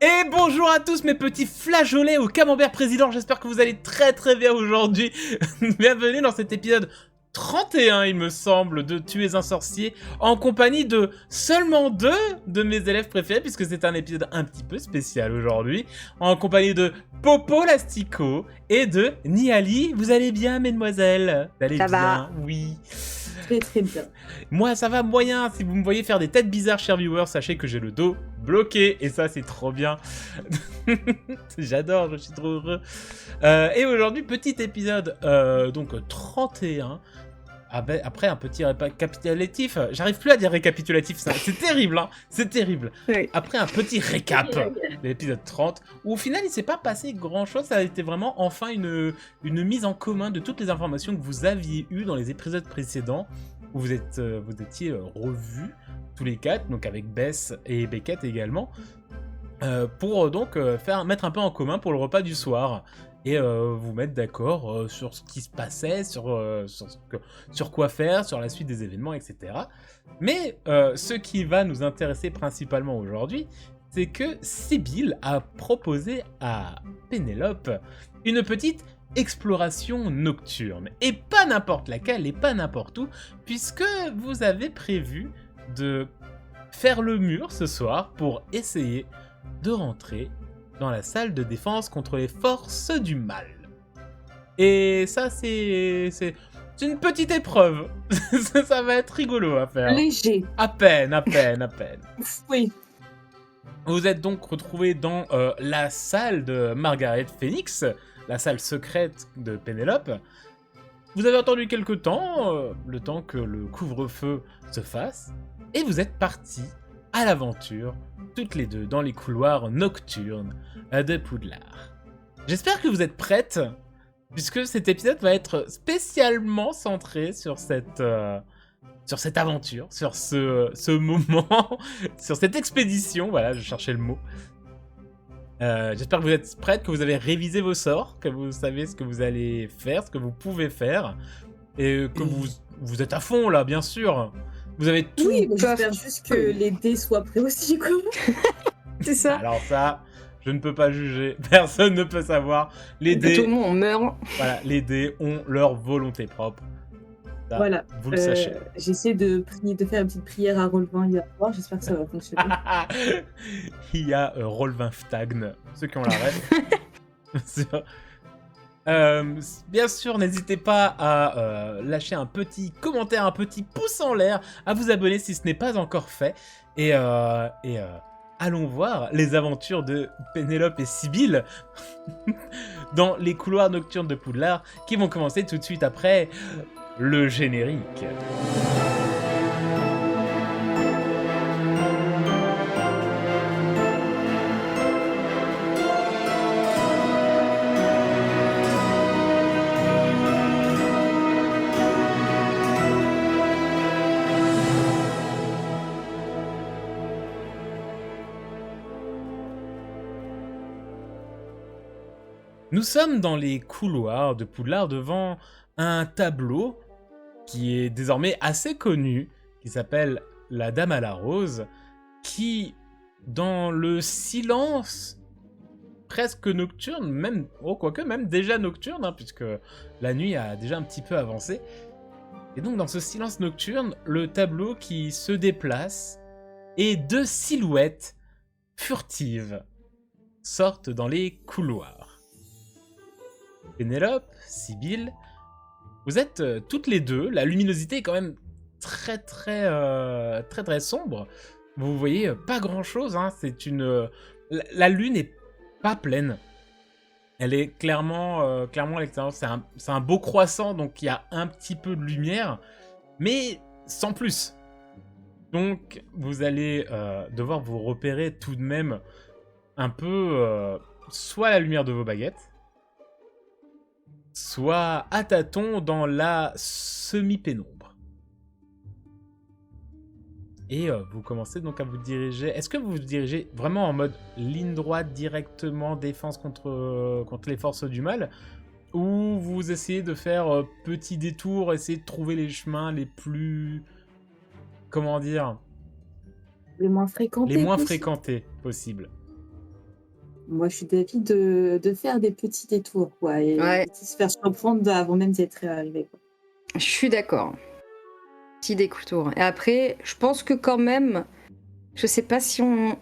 Et bonjour à tous mes petits flageolets au camembert président, j'espère que vous allez très très bien aujourd'hui. Bienvenue dans cet épisode 31 il me semble de Tuer un sorcier en compagnie de seulement 2 de mes élèves préférés puisque c'est un épisode un petit peu spécial aujourd'hui. En compagnie de Popo Lastico et de Niali. Vous allez bien mesdemoiselles? Vous allez Ça bien? va. Oui. Très très bien. Moi ça va moyen, si vous me voyez faire des têtes bizarres chers viewers, sachez que j'ai le dos bloqué et ça c'est trop bien. J'adore, je suis trop heureux. Et aujourd'hui petit épisode donc 31. Après un petit récapitulatif, j'arrive plus à dire récapitulatif, c'est terrible, hein, c'est terrible. Oui. Après un petit récap de l'épisode 30, où au final il s'est pas passé grand chose, ça a été vraiment enfin une mise en commun de toutes les informations que vous aviez eues dans les épisodes précédents, où vous étiez revus tous les 4, donc avec Bess et Beckett également, pour donc mettre un peu en commun pour le repas du soir. Et vous mettre d'accord sur ce qui se passait, sur quoi faire, sur la suite des événements, etc. Mais ce qui va nous intéresser principalement aujourd'hui, c'est que Sibylle a proposé à Pénélope une petite exploration nocturne. Et pas n'importe laquelle, et pas n'importe où, puisque vous avez prévu de faire le mur ce soir pour essayer de rentrer dans la salle de défense contre les forces du mal. Et ça, c'est une petite épreuve. Ça va être rigolo à faire. Léger. À peine. Oui. Vous êtes donc retrouvés dans la salle de Margaret Phoenix, la salle secrète de Pénélope. Vous avez attendu quelque temps, le temps que le couvre-feu se fasse, et vous êtes partis à l'aventure, toutes les deux, dans les couloirs nocturnes de Poudlard. J'espère que vous êtes prêtes, puisque cet épisode va être spécialement centré sur cette aventure, sur ce moment, sur cette expédition, voilà, je cherchais le mot. J'espère que vous êtes prêtes, que vous avez révisé vos sorts, que vous savez ce que vous allez faire, ce que vous pouvez faire, et que vous êtes à fond là, bien sûr. Vous avez tout. Oui, j'espère juste que les dés soient prêts aussi, quoi. C'est ça. Alors ça, je ne peux pas juger. Personne ne peut savoir. Les dés. Tout le monde meurt. Voilà, les dés ont leur volonté propre. Ça, voilà. Vous le sachez. J'essaie de faire une petite prière à Roll20 hier soir. J'espère que ça va fonctionner. Il y a Roll20 Ftagn, ceux qui ont la ref. Bien sûr, n'hésitez pas à lâcher un petit commentaire, un petit pouce en l'air, à vous abonner si ce n'est pas encore fait. Et allons voir les aventures de Pénélope et Sibylle dans les couloirs nocturnes de Poudlard qui vont commencer tout de suite après le générique. Nous sommes dans les couloirs de Poudlard devant un tableau qui est désormais assez connu, qui s'appelle La Dame à la Rose, qui, dans le silence presque nocturne, même, quoique même déjà nocturne, hein, puisque la nuit a déjà un petit peu avancé, et donc dans ce silence nocturne, le tableau qui se déplace et 2 silhouettes furtives sortent dans les couloirs. Pénélope, Sibylle, vous êtes toutes les deux, la luminosité est quand même très sombre. Vous voyez pas grand chose, hein. La lune est pas pleine. Elle est clairement à l'extérieur. C'est un beau croissant, donc il y a un petit peu de lumière, mais sans plus. Donc vous allez devoir vous repérer tout de même un peu soit la lumière de vos baguettes, soit à tâtons dans la semi-pénombre. Et vous commencez donc à vous diriger... Est-ce que vous vous dirigez vraiment en mode ligne droite directement, défense contre les forces du mal, ou vous essayez de faire petit détour, essayer de trouver les chemins les plus... Comment dire ? Les moins fréquentés. Les moins fréquentés possibles. Moi, je suis d'avis de faire des petits détours, quoi, et Ouais, de se faire surprendre avant même d'être arrivé, quoi. je suis d'accord. Petit détour. Et après, je pense que quand même, je sais pas si on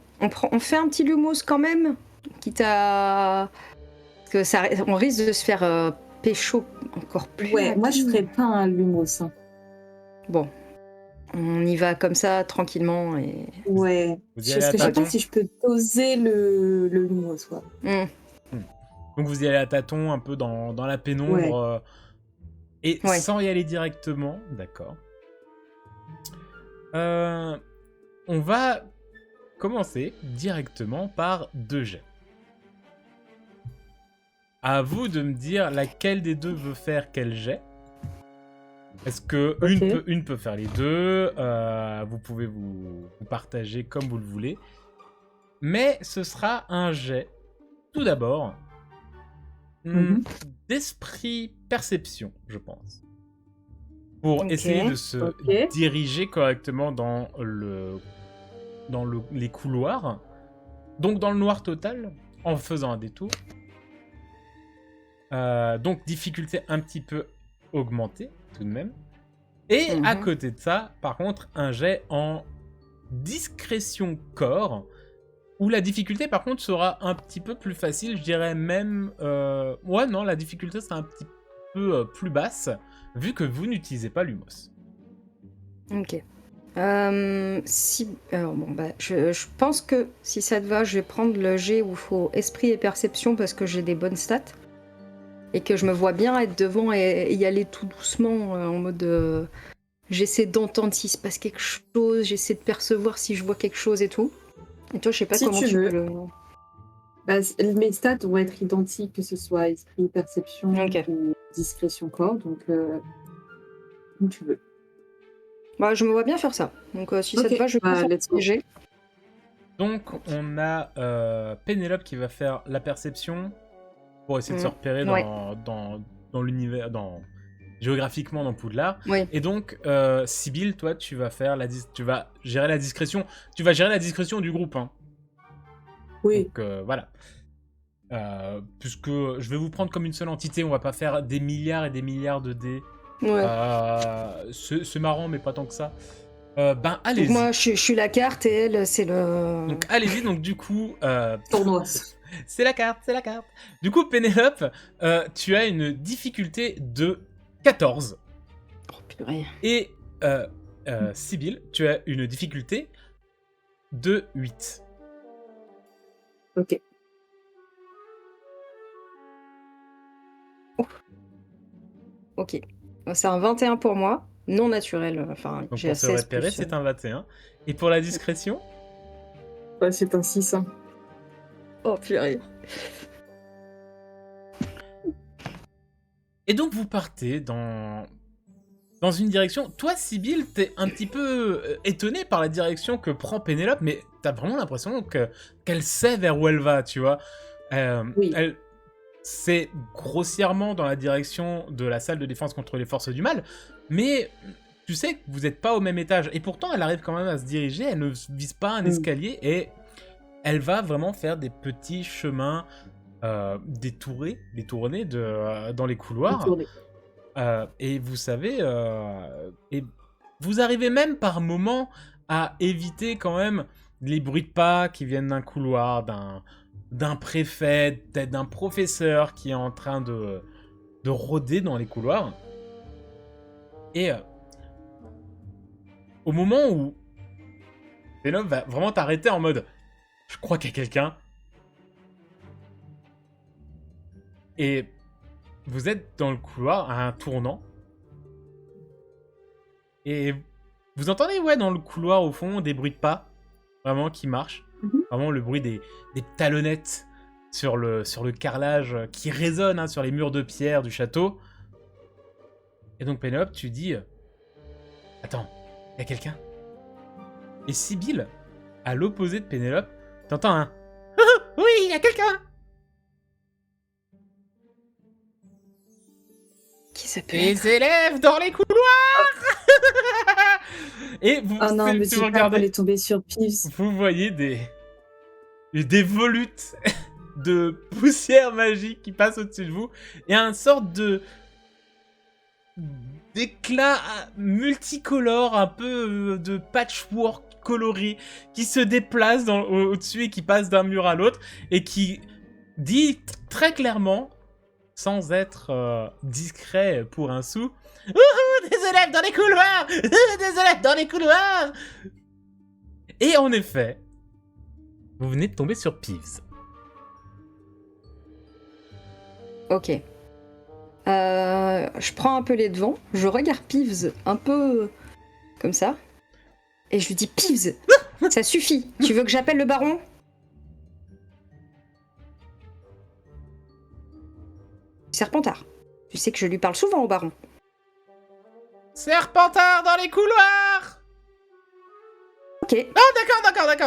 fait un petit lumos quand même, quitte à... Parce que on risque de se faire pécho encore plus Ouais, moi, je rapide. ferais pas un lumos, hein. Bon, on y va comme ça, tranquillement, et... Ouais, Vous y allez à je sais pas tâtons. si je peux doser le lumos, quoi. Donc vous y allez à tâtons, un peu dans la pénombre, Ouais. et Ouais. sans y aller directement, d'accord. On va commencer directement par 2 jets. À vous de me dire laquelle des deux veut faire quel jet. Est-ce que Ok. une peut faire les deux, vous pouvez vous partager comme vous le voulez. Mais ce sera un jet, tout d'abord, Mhm. d'esprit perception, je pense. Pour Ok. essayer de se Ok. diriger correctement dans les couloirs. Donc dans le noir total, en faisant un détour. Donc difficulté un petit peu augmentée, tout de même. Et à Mhm. côté de ça, par contre, un jet en discrétion corps, où la difficulté, par contre, sera un petit peu plus facile, je dirais même... Ouais, non, la difficulté sera un petit peu plus basse, vu que vous n'utilisez pas l'humos. Ok. Alors bon, bah, je pense que si ça te va, je vais prendre le jet où il faut esprit et perception parce que j'ai des bonnes stats. Et que je me vois bien être devant et y aller tout doucement en mode... j'essaie d'entendre s'il se passe quelque chose, j'essaie de percevoir si je vois quelque chose et tout. Et toi, je sais pas Si comment tu tu veux. peux le... Bah, mes stats vont être identiques, que ce soit esprit, perception Ok. ou discrétion corps, donc comme tu veux. Bah, je me vois bien faire ça. Donc si ça te Ok, va, je vais pas bah, faire let's le go. jet. Donc, on a Pénélope qui va faire la perception pour essayer de se repérer Ouais. dans l'univers, géographiquement dans Poudlard. Oui. Et donc, Sibylle, toi, tu vas faire tu vas gérer la discrétion. Tu vas gérer la discrétion du groupe, hein. Oui. Donc, voilà. Puisque je vais vous prendre comme une seule entité, on va pas faire des milliards et des milliards de dés. Ouais. C'est marrant, mais pas tant que ça. Ben, Donc allez-y. moi, je suis la carte et elle, c'est le... Donc, allez-y. Donc, du coup, Tournoi. c'est la carte, c'est la carte. Du coup, Pénélope, tu as une difficulté de 14. Oh purée. Et Sibylle, tu as une difficulté de 8. Ok. Ok. C'est un 21 pour moi, non naturel. Enfin, Donc j'ai pour à se 16 repérer, plus... c'est un 21. Et pour la discrétion, Ouais, c'est un 6. Hein. Oh purée. et donc vous partez dans une direction. Toi, Sibylle, t'es un petit peu étonnée par la direction que prend Pénélope, mais t'as vraiment l'impression qu'elle sait vers où elle va, tu vois. Oui. C'est grossièrement dans la direction de la salle de défense contre les forces du mal, mais tu sais que vous n'êtes pas au même étage. Et pourtant, elle arrive quand même à se diriger, elle ne vise pas un escalier, et elle va vraiment faire des petits chemins détournés dans les couloirs. Et vous savez, et vous arrivez même par moments à éviter quand même les bruits de pas qui viennent d'un couloir, d'un préfet, peut-être d'un professeur qui est en train de rôder dans les couloirs. Et au moment où Pénélope va vraiment t'arrêter en mode « Je crois qu'il y a quelqu'un », et vous êtes dans le couloir à un tournant. Et vous entendez, ouais, dans le couloir au fond, des bruits de pas, vraiment, qui marchent. Vraiment le bruit des talonnettes sur le carrelage qui résonne hein, sur les murs de pierre du château. Et donc Pénélope, tu dis « Attends, il y a quelqu'un ?» Et Sibylle, à l'opposé de Pénélope, t'entends un « Oui, il y a quelqu'un !» Qui ça peut Les être? élèves dans les couloirs. Et vous, Oh non, mais si vous regardez, elle est tombée sur Pives. vous voyez des volutes de poussière magique qui passe au-dessus de vous et un sorte d'éclat multicolore, un peu de patchwork coloré qui se déplace au-dessus et qui passe d'un mur à l'autre et qui dit très clairement, sans être discret pour un sou, « Ouhou, des élèves dans les couloirs! Des élèves dans les couloirs !» Et en effet, vous venez de tomber sur Peeves. Ok. Je prends un peu les devants, je regarde Peeves un peu comme ça, et je lui dis « Peeves, ça suffit, tu veux que j'appelle le baron ?» Serpentard, tu sais que je lui parle souvent au baron. Serpentard dans les couloirs! Ok. Ah,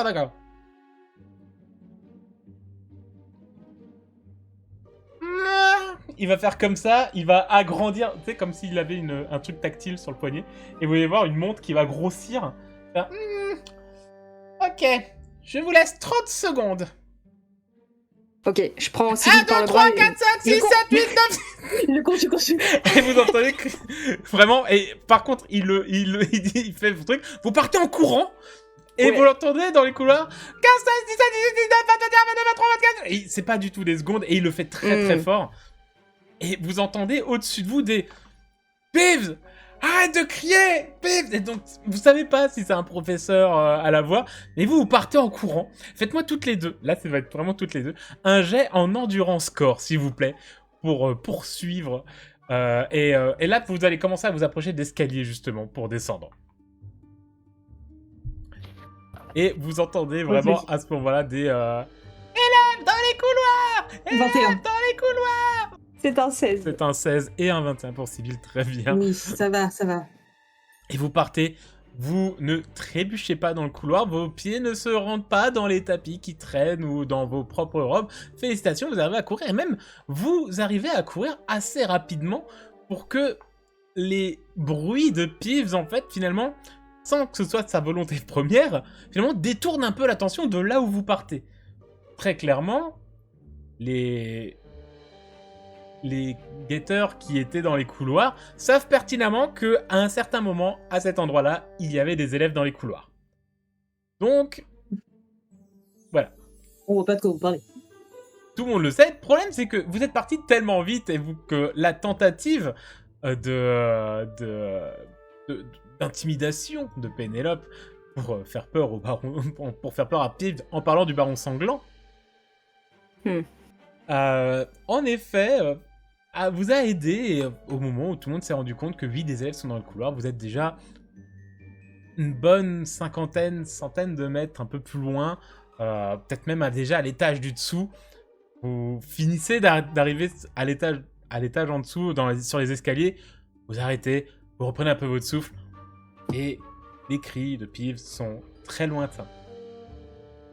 d'accord. Il va faire comme ça, il va agrandir, tu sais, comme s'il avait un truc tactile sur le poignet. Et vous allez voir une montre qui va grossir. Faire, ok, je vous laisse 30 secondes. Ok, je prends Sibyl par le bras. 1, 2, 3, 4, 5, 6, 7, 8, 9... Le conçu. Et vous entendez que... Vraiment, et par contre, il fait le truc. Vous partez en courant. Et vous l'entendez dans les couloirs. 15, 16, 17, 18, 19, 20, 21, 22, 23, 24... Et c'est pas du tout des secondes. Et il le fait très très fort. Et vous entendez au-dessus de vous des... Peeves, arrête de crier, Peeves. Et donc, vous savez pas si c'est un professeur à la voix. Mais vous partez en courant. Faites-moi toutes les deux. Là, ça va être vraiment toutes les deux. Un jet en endurance corps, s'il vous plaît. Pour poursuivre. Et là, vous allez commencer à vous approcher d'escalier, justement, pour descendre. Et vous entendez vraiment à ce moment-là des... Élèves dans les couloirs! Élèves 21. dans les couloirs! C'est un 16. C'est un 16 et un 21 pour Sibyl, très bien. Oui, ça va. Et vous partez, vous ne trébuchez pas dans le couloir, vos pieds ne se rendent pas dans les tapis qui traînent ou dans vos propres robes. Félicitations, vous arrivez à courir, et même vous arrivez à courir assez rapidement pour que les bruits de Peeves, en fait, finalement, sans que ce soit de sa volonté première, finalement détournent un peu l'attention de là où vous partez. Très clairement, les guetteurs qui étaient dans les couloirs savent pertinemment qu'à un certain moment, à cet endroit-là, il y avait des élèves dans les couloirs. Donc, voilà. On voit pas de quoi vous parlez. Tout le monde le sait. Le problème, c'est que vous êtes parti tellement vite et que la tentative d'intimidation de Pénélope pour faire peur au baron, pour faire peur à Peeves en parlant du baron sanglant, en effet, vous a aidé, et au moment où tout le monde s'est rendu compte que 8 des élèves sont dans le couloir, vous êtes déjà une bonne centaine de mètres un peu plus loin, peut-être même déjà à l'étage du dessous. Vous finissez d'arriver à l'étage en dessous, sur les escaliers, vous arrêtez, vous reprenez un peu votre souffle, et les cris de Peeves sont très lointains.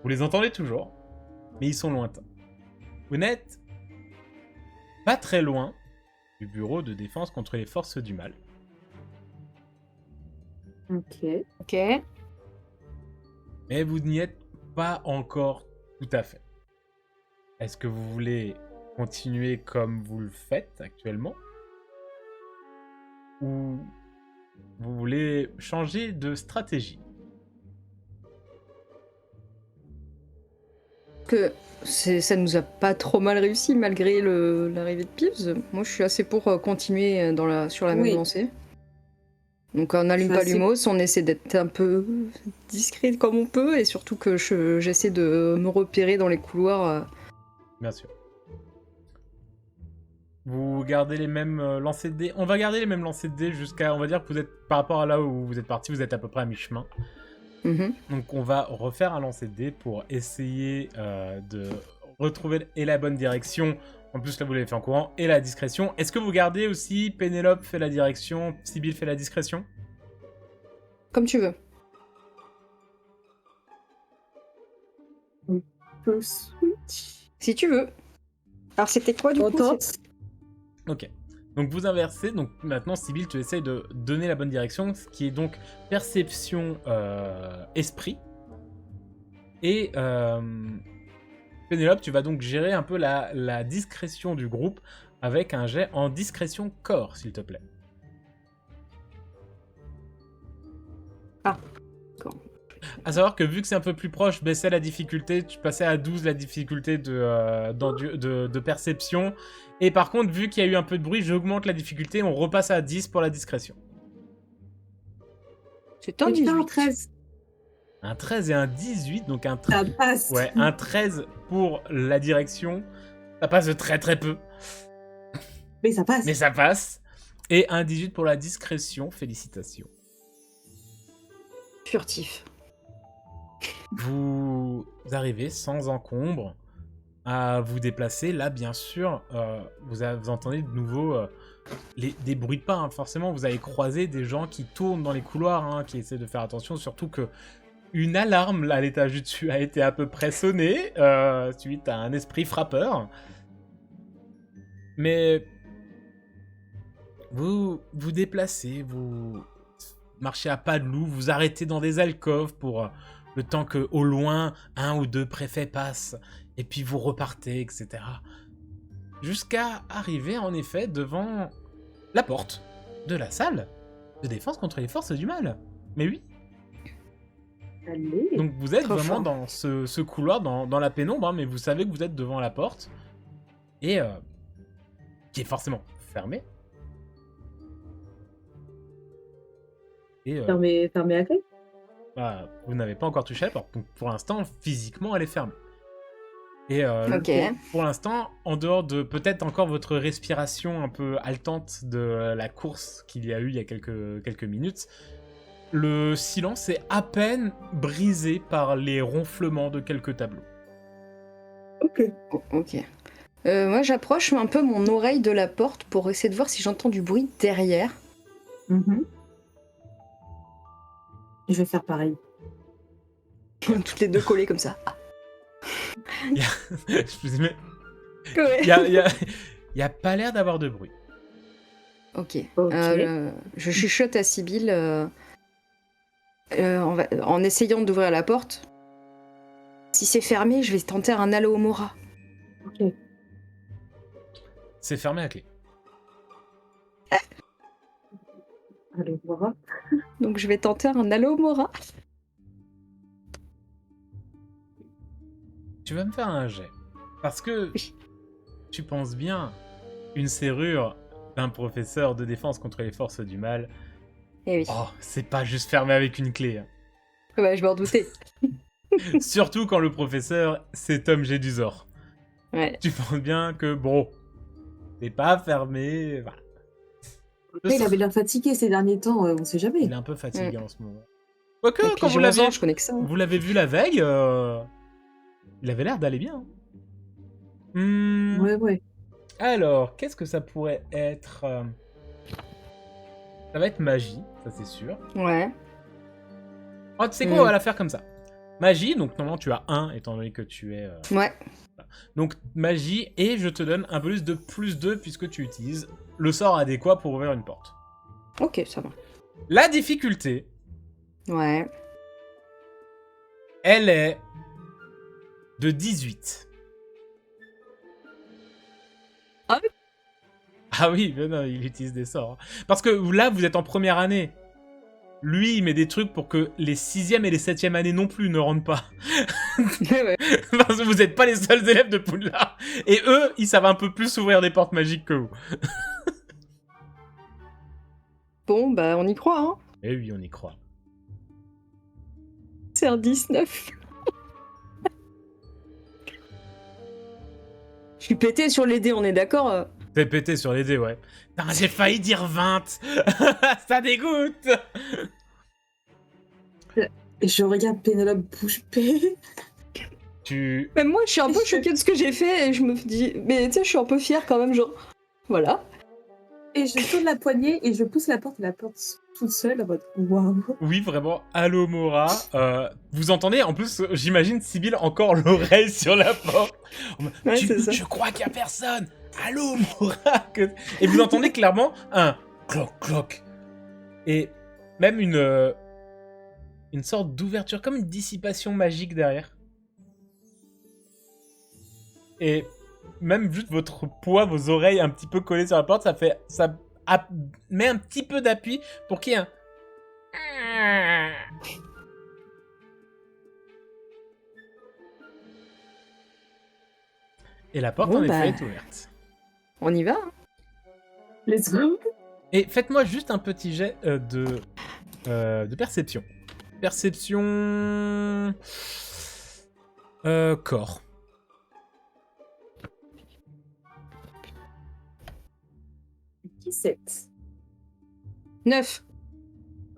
Vous les entendez toujours, mais ils sont lointains. Vous n'êtes pas très loin du bureau de défense contre les forces du mal. Ok. Mais vous n'y êtes pas encore tout à fait. Est-ce que vous voulez continuer comme vous le faites actuellement? Ou vous voulez changer de stratégie? Que ça nous a pas trop mal réussi malgré l'arrivée de Peeves. Moi, je suis assez pour continuer sur la même lancée. Donc, on n'allume pas l'humos, on essaie d'être un peu discret comme on peut, et surtout que j'essaie de me repérer dans les couloirs. Bien sûr. Vous gardez les mêmes lancers de dés. On va garder les mêmes lancers de dés jusqu'à... On va dire que vous êtes, par rapport à là où vous êtes parti, vous êtes à peu près à mi-chemin. Donc on va refaire un lancer de dés pour essayer de retrouver et la bonne direction. En plus là vous l'avez fait en courant, et la discrétion. Est-ce que vous gardez aussi Pénélope fait la direction, Sibyl fait la discrétion? Comme tu veux. On peut switch. Si tu veux. Alors c'était quoi du coup? Ok. Donc vous inversez, donc maintenant Sibyl tu essayes de donner la bonne direction, ce qui est donc perception esprit. Et Pénélope, tu vas donc gérer un peu la discrétion du groupe avec un jet en discrétion corps, s'il te plaît. À savoir que vu que c'est un peu plus proche, je baissais la difficulté, tu passais à 12 la difficulté de perception. Et par contre, vu qu'il y a eu un peu de bruit, j'augmente la difficulté, on repasse à 10 pour la discrétion. C'est un Et putain, 18. 13. Un 13 et un 18, donc un Ça 13. passe. Ouais, un 13 pour la direction. Ça passe de très très peu, Mais ça passe. mais ça passe. Et un 18 pour la discrétion, félicitations. Furtif. Vous arrivez sans encombre à vous déplacer. Là, bien sûr, vous entendez de nouveau des bruits de pas. Hein. Forcément, vous avez croisé des gens qui tournent dans les couloirs, hein, qui essaient de faire attention. Surtout que une alarme à l'étage du dessus a été à peu près sonnée suite à un esprit frappeur. Mais vous vous déplacez, vous marchez à pas de loup, vous arrêtez dans des alcôves pour le temps que au loin un ou deux préfets passent, et puis vous repartez, etc. Jusqu'à arriver en effet devant la porte de la salle de défense contre les forces du mal. Mais oui. Allez. Donc vous êtes Trop vraiment fort. dans ce couloir, dans la pénombre, hein, mais vous savez que vous êtes devant la porte, et qui est forcément fermée. Et Fermé à clé. bah, vous n'avez pas encore touché à la porte, donc pour l'instant, physiquement, elle est fermée. Et Ok. pour l'instant, en dehors de peut-être encore votre respiration un peu haletante de la course qu'il y a eu il y a quelques minutes, le silence est à peine brisé par les ronflements de quelques tableaux. Ok. Ok. Moi, j'approche un peu mon oreille de la porte pour essayer de voir si j'entends du bruit derrière. Mhm. Je vais faire pareil. Toutes les deux collées comme ça. Je vous dis, mais Ouais. il y a pas l'air d'avoir de bruit. Ok. Ok. Je chuchote à Sibylle en essayant d'ouvrir la porte. Si c'est fermé, je vais tenter un Alohomora. Ok. C'est fermé à clé. Allez, voir. Donc je vais tenter un Alohomora. Tu vas me faire un jet. Parce que Oui. tu penses bien, une serrure d'un professeur de défense contre les forces du mal, Eh oui. oh, c'est pas juste fermé avec une clé. Hein. Ouais, je m'en doutais. Surtout quand le professeur, c'est Tom Jedusor. Ouais. Tu penses bien que, bon, c'est pas fermé, voilà. Après, il avait l'air fatigué ces derniers temps, on sait jamais. Il est un peu fatigué en ce moment. Quoique, Et puis quand j'ai 11 ans, je vous connais que ça. l'avez vu la veille, il avait l'air d'aller bien. Ouais. Alors, qu'est-ce que ça pourrait être Ça va être magie, ça c'est sûr. Ouais. Oh, tu sais quoi, on va la faire comme ça. Magie, donc normalement tu as 1, étant donné que tu es... Ouais. Donc magie, et je te donne un bonus de plus 2 puisque tu utilises le sort adéquat pour ouvrir une porte. Ok, ça va. La difficulté, Ouais. elle est de 18. Ah oui. Ah oui, mais non, il utilise des sorts. Hein. Parce que là, vous êtes en première année. Lui, il met des trucs pour que les 6e et les 7e années non plus ne rentrent pas. Ouais. Parce que vous n'êtes pas les seuls élèves de Poudlard. Et eux, ils savent un peu plus ouvrir des portes magiques que vous. Bon, bah on y croit, hein. Eh oui, on y croit. C'est un 19. Je suis pété sur les dés, on est d'accord T'es pété sur les dés, ouais. Putain, j'ai failli dire 20. Ça dégoûte. Et je regarde Pénélope bouche bée. Tu... Même moi, je suis un peu choquée de ce que j'ai fait et je me dis... Mais tu sais, je suis un peu fière quand même, genre... Voilà. Et je tourne la poignée et je pousse la porte toute seule en mode waouh. Oui, vraiment, Alohomora. Vous entendez, en plus, j'imagine Sibylle encore l'oreille sur la porte. Ouais, c'est ça. Je crois qu'il n'y a personne. Alohomora. Et vous entendez clairement un cloc, cloc. Et même une sorte d'ouverture, comme une dissipation magique derrière. et même juste votre poids, vos oreilles un petit peu collées sur la porte, met un petit peu d'appui pour qu'il y ait un... Et la porte, Bon, en effet, bah. est ouverte. On y va, hein. Let's go. Et faites-moi juste un petit jet de perception. Perception... corps. 17. 9.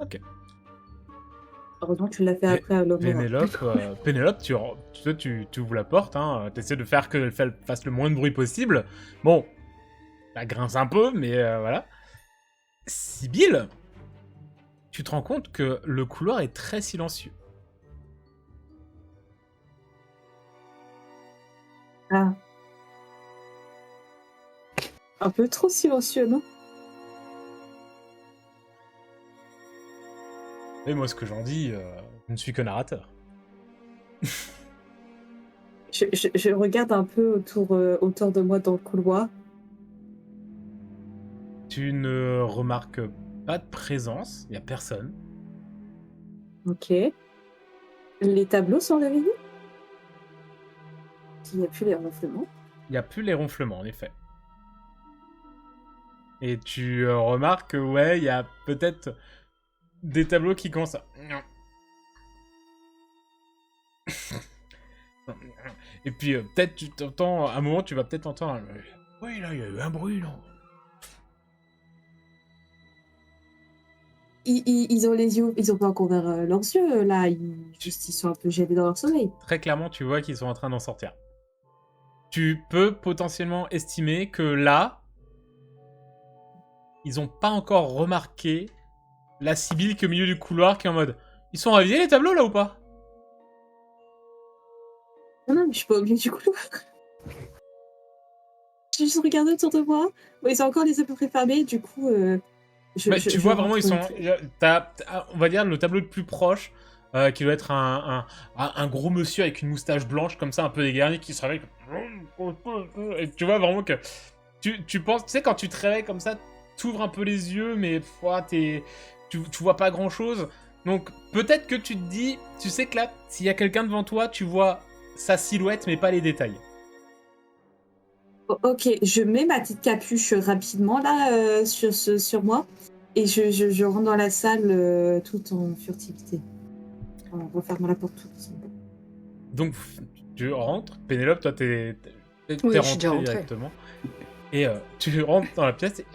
Ok. Heureusement que tu l'as fait après à l'homme. Pénélope, tu ouvres la porte, hein, t'essaies de faire qu'elle fasse le moins de bruit possible. Bon, ça grince un peu, mais voilà. Sibylle, tu te rends compte que le couloir est très silencieux. Ah. Un peu trop silencieux, non? Et moi, ce que j'en dis, je ne suis que narrateur. Je regarde un peu autour de moi dans le couloir. Tu ne remarques pas de présence, il n'y a personne. Ok. Les tableaux sont réveillés? Il n'y a plus les ronflements. Il n'y a plus les ronflements, en effet. Et tu remarques que, ouais, il y a peut-être des tableaux qui commencent à... Et puis, peut-être, tu t'entends... À un moment, tu vas peut-être entendre... Oui, là, il y a eu un bruit, non? Ils ont les yeux, ils ont pas encore ouvert leurs yeux, là. Ils sont un peu gênés dans leur sommeil. Très clairement, tu vois qu'ils sont en train d'en sortir. Tu peux potentiellement estimer que là, ils ont pas encore remarqué la Sibylle qui est au milieu du couloir, qui est en mode... Ils sont réveillés, les tableaux, là, ou pas? Non, mais je suis pas au milieu du couloir. J'ai juste regardé autour de moi. Bon, ils ont encore les yeux à peu près fermés, du coup... tu vois vraiment, ils sont... rentre. T'as, on va dire, le tableau le plus proche, qui doit être un gros monsieur avec une moustache blanche, comme ça, un peu dégarni, qui se réveille... Et tu vois vraiment que... Tu penses... Tu sais, quand tu te réveilles comme ça, t'ouvres un peu les yeux, mais tu vois pas grand-chose. Donc, peut-être que tu te dis... Tu sais que là, s'il y a quelqu'un devant toi, tu vois sa silhouette, mais pas les détails. Ok, je mets ma petite capuche rapidement, là, sur moi. Et je rentre dans la salle tout en furtivité. En refermant la porte tout doucement. Donc, tu rentres. Pénélope, toi, t'es Oui, je suis déjà rentrée rentrée. directement. Et tu rentres dans la pièce et...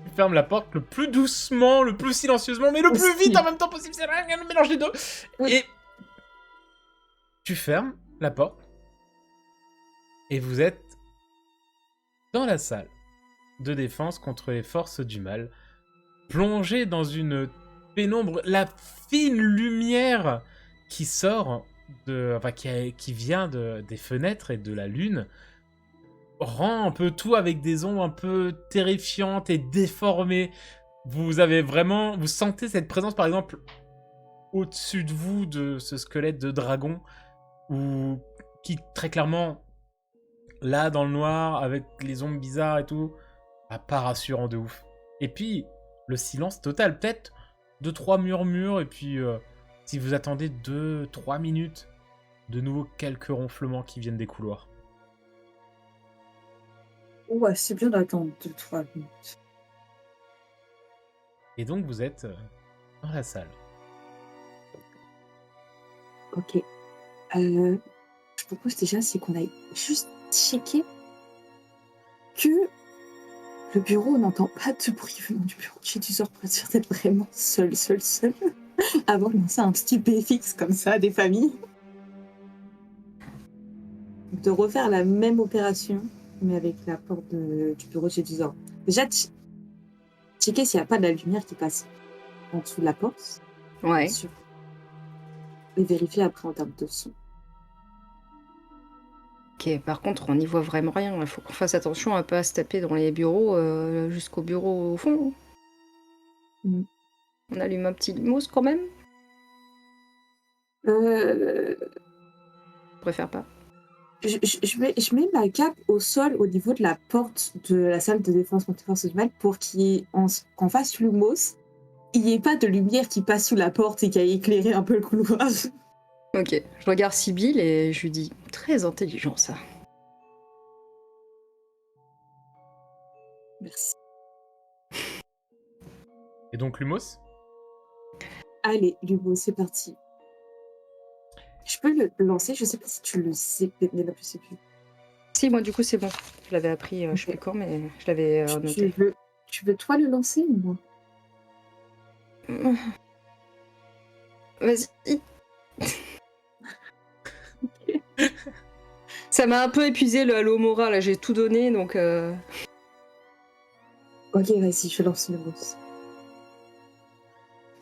Tu fermes la porte le plus doucement, le plus silencieusement, mais le plus vite en même temps possible. C'est un mélange des deux. Oui. Et tu fermes la porte. Et vous êtes dans la salle de défense contre les forces du mal, plongé dans une pénombre, la fine lumière qui sort qui vient des fenêtres et de la lune, rend un peu tout avec des ombres un peu terrifiantes et déformées. Vous sentez cette présence, par exemple, au-dessus de vous, de ce squelette de dragon, qui très clairement, là dans le noir, avec les ombres bizarres et tout, pas rassurant de ouf. Et puis, le silence total, peut-être 2-3 murmures, et puis si vous attendez 2-3 minutes, de nouveau quelques ronflements qui viennent des couloirs. Ouais, c'est bien d'attendre 2-3 minutes. Et donc vous êtes dans la salle. Ok. Je propose déjà, c'est qu'on aille juste checker que le bureau n'entend pas de bruit venant du bureau. J'ai dû pour être sûre d'être vraiment seule. Avant de lancer un petit BFX comme ça à des familles. De refaire la même opération, mais avec la porte du bureau chez Dusor. Déjà, checker s'il n'y a pas de la lumière qui passe en dessous de la porte. Ouais. Bien sûr. Et vérifier après en termes de son. Ok, par contre, on n'y voit vraiment rien. Il faut qu'on fasse attention à pas se taper dans les bureaux jusqu'au bureau au fond. Mm. On allume un petit lumos quand même. Euh... Je préfère pas. je mets ma cape au sol au niveau de la porte de la salle de défense contre les forces du mal pour qu'en fasse Lumos, il n'y ait pas de lumière qui passe sous la porte et qui a éclairé un peu le couloir. Ok, je regarde Sibyl et je lui dis très intelligent ça. Merci. Et donc Lumos? Allez, Lumos, c'est parti. Je peux le lancer, je sais pas si tu le sais, Pénélope, je sais plus. Si, moi du coup c'est bon. Je l'avais appris, je sais plus quand, mais je l'avais noté. Tu veux toi le lancer ou moi? Vas-y. Ça m'a un peu épuisé le Halo Mora, là j'ai tout donné donc. Ok, vas-y, je lance Lumos.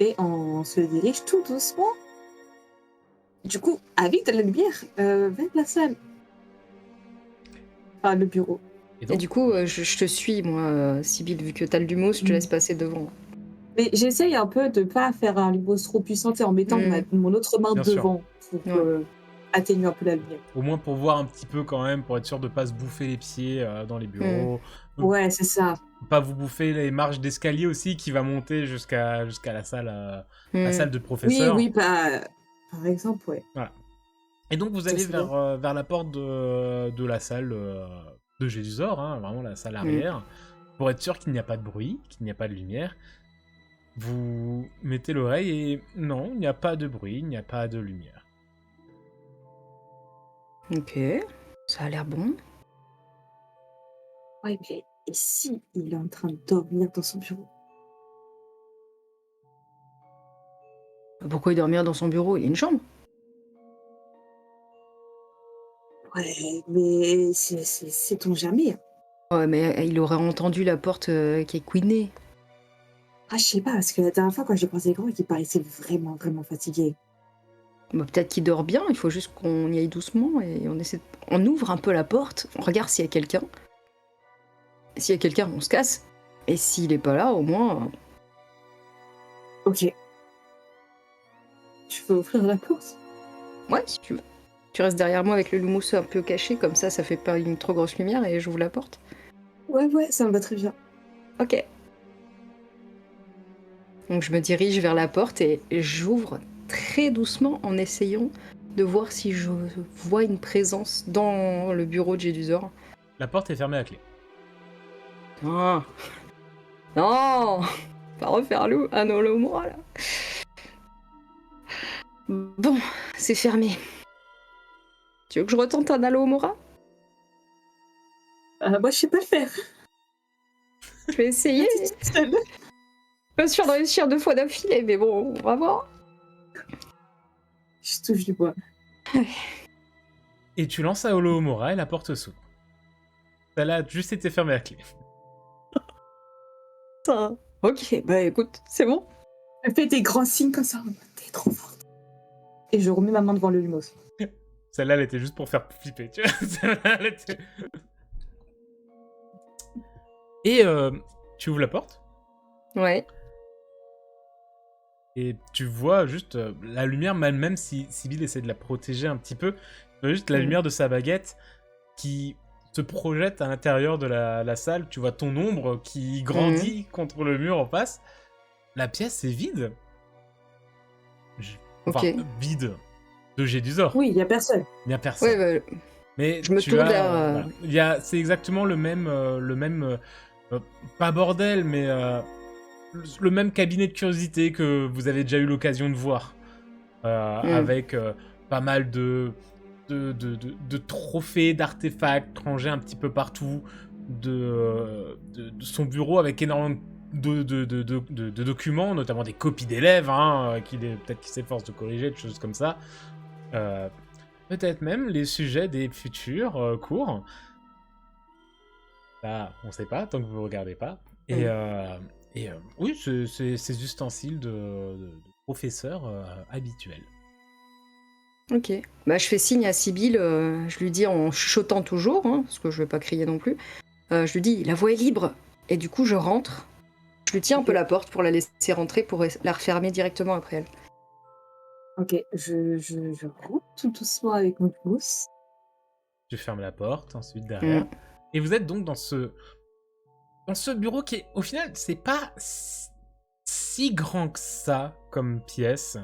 Et on se dirige tout doucement. Du coup, avec de la lumière, vers la salle. Enfin, le bureau. Et du coup, je te suis, moi, Sibyl, vu que t'as le Lumos, je te laisse passer devant. Mais j'essaye un peu de pas faire un Lumos trop puissant en mettant mon autre main Bien devant pour atténuer un peu la lumière. Au moins pour voir un petit peu quand même, pour être sûr de pas se bouffer les pieds dans les bureaux. Ouais, c'est ça. Pas vous bouffer les marches d'escalier aussi qui va monter jusqu'à la salle de professeur. Oui, par exemple, ouais. Voilà. Et donc vous allez vers la porte de la salle de Gédusor, hein, vraiment la salle arrière, pour être sûr qu'il n'y a pas de bruit, qu'il n'y a pas de lumière. Vous mettez l'oreille et non, il n'y a pas de bruit, il n'y a pas de lumière. Ok, ça a l'air bon. Ouais, mais et si il est en train de dormir dans son bureau? Pourquoi il dormir dans son bureau? Il y a une chambre. Ouais, mais sait-on jamais. Ouais, mais il aurait entendu la porte qui est couinée. Ah, je sais pas, parce que la dernière fois, quand j'ai croisé Grand, il paraissait vraiment, vraiment fatigué. Bah, peut-être qu'il dort bien, il faut juste qu'on y aille doucement et on ouvre un peu la porte, on regarde s'il y a quelqu'un. S'il y a quelqu'un, on se casse. Et s'il est pas là, au moins... Ok. Tu veux ouvrir la porte? Ouais, si tu veux. Tu restes derrière moi avec le Lumos un peu caché, comme ça fait pas une trop grosse lumière et j'ouvre la porte. Ouais, ça me va très bien. Ok. Donc je me dirige vers la porte et j'ouvre très doucement en essayant de voir si je vois une présence dans le bureau de Gédusor. La porte est fermée à clé. Non, non, pas refaire un holo moi là. Bon, c'est fermé. Tu veux que je retente un Halo Mora? Moi, je sais pas le faire. Je vais essayer. Pas sûr de réussir 2 fois d'affilée, mais bon, on va voir. Je touche du bois. Et tu lances à Olohomora et la porte s'ouvre. Elle a juste été fermée à clé. Ça. Ok, bah écoute, c'est bon. Elle fait des grands signes comme ça. T'es trop forte. Et je remets ma main devant le Lumos. Celle-là, elle était juste pour faire flipper, tu vois. Celle-là, elle était... Et tu ouvres la porte. Ouais. Et tu vois juste la lumière, même si Sibyl essaie de la protéger un petit peu, tu vois juste la lumière de sa baguette qui se projette à l'intérieur de la salle. Tu vois ton ombre qui grandit contre le mur en face. La pièce est vide. Enfin, vide de Gédusor. Oui, il n'y a personne. Il n'y a personne. Ouais, bah, mais je me tourne vers... voilà. C'est exactement le même pas bordel, mais le même cabinet de curiosité que vous avez déjà eu l'occasion de voir. Avec pas mal de trophées, d'artefacts rangés un petit peu partout, de son bureau avec énormément de documents, notamment des copies d'élèves, hein, peut-être qu'il s'efforce de corriger, des choses comme ça. Peut-être même les sujets des futurs cours. Là, on sait pas, tant que vous ne regardez pas. Et oui, c'est ces ustensiles de professeurs habituels. Ok. Bah, je fais signe à Sibyl, je lui dis en chuchotant toujours, hein, parce que je vais pas crier non plus. Je lui dis, la voie est libre. Et du coup, je rentre. Je lui tiens un peu la porte pour la laisser rentrer, pour la refermer directement après elle. Ok, je rentre tout doucement avec mon Lumos. Tu fermes la porte, ensuite derrière. Et vous êtes donc dans ce bureau qui est, au final, c'est pas si grand que ça comme pièce.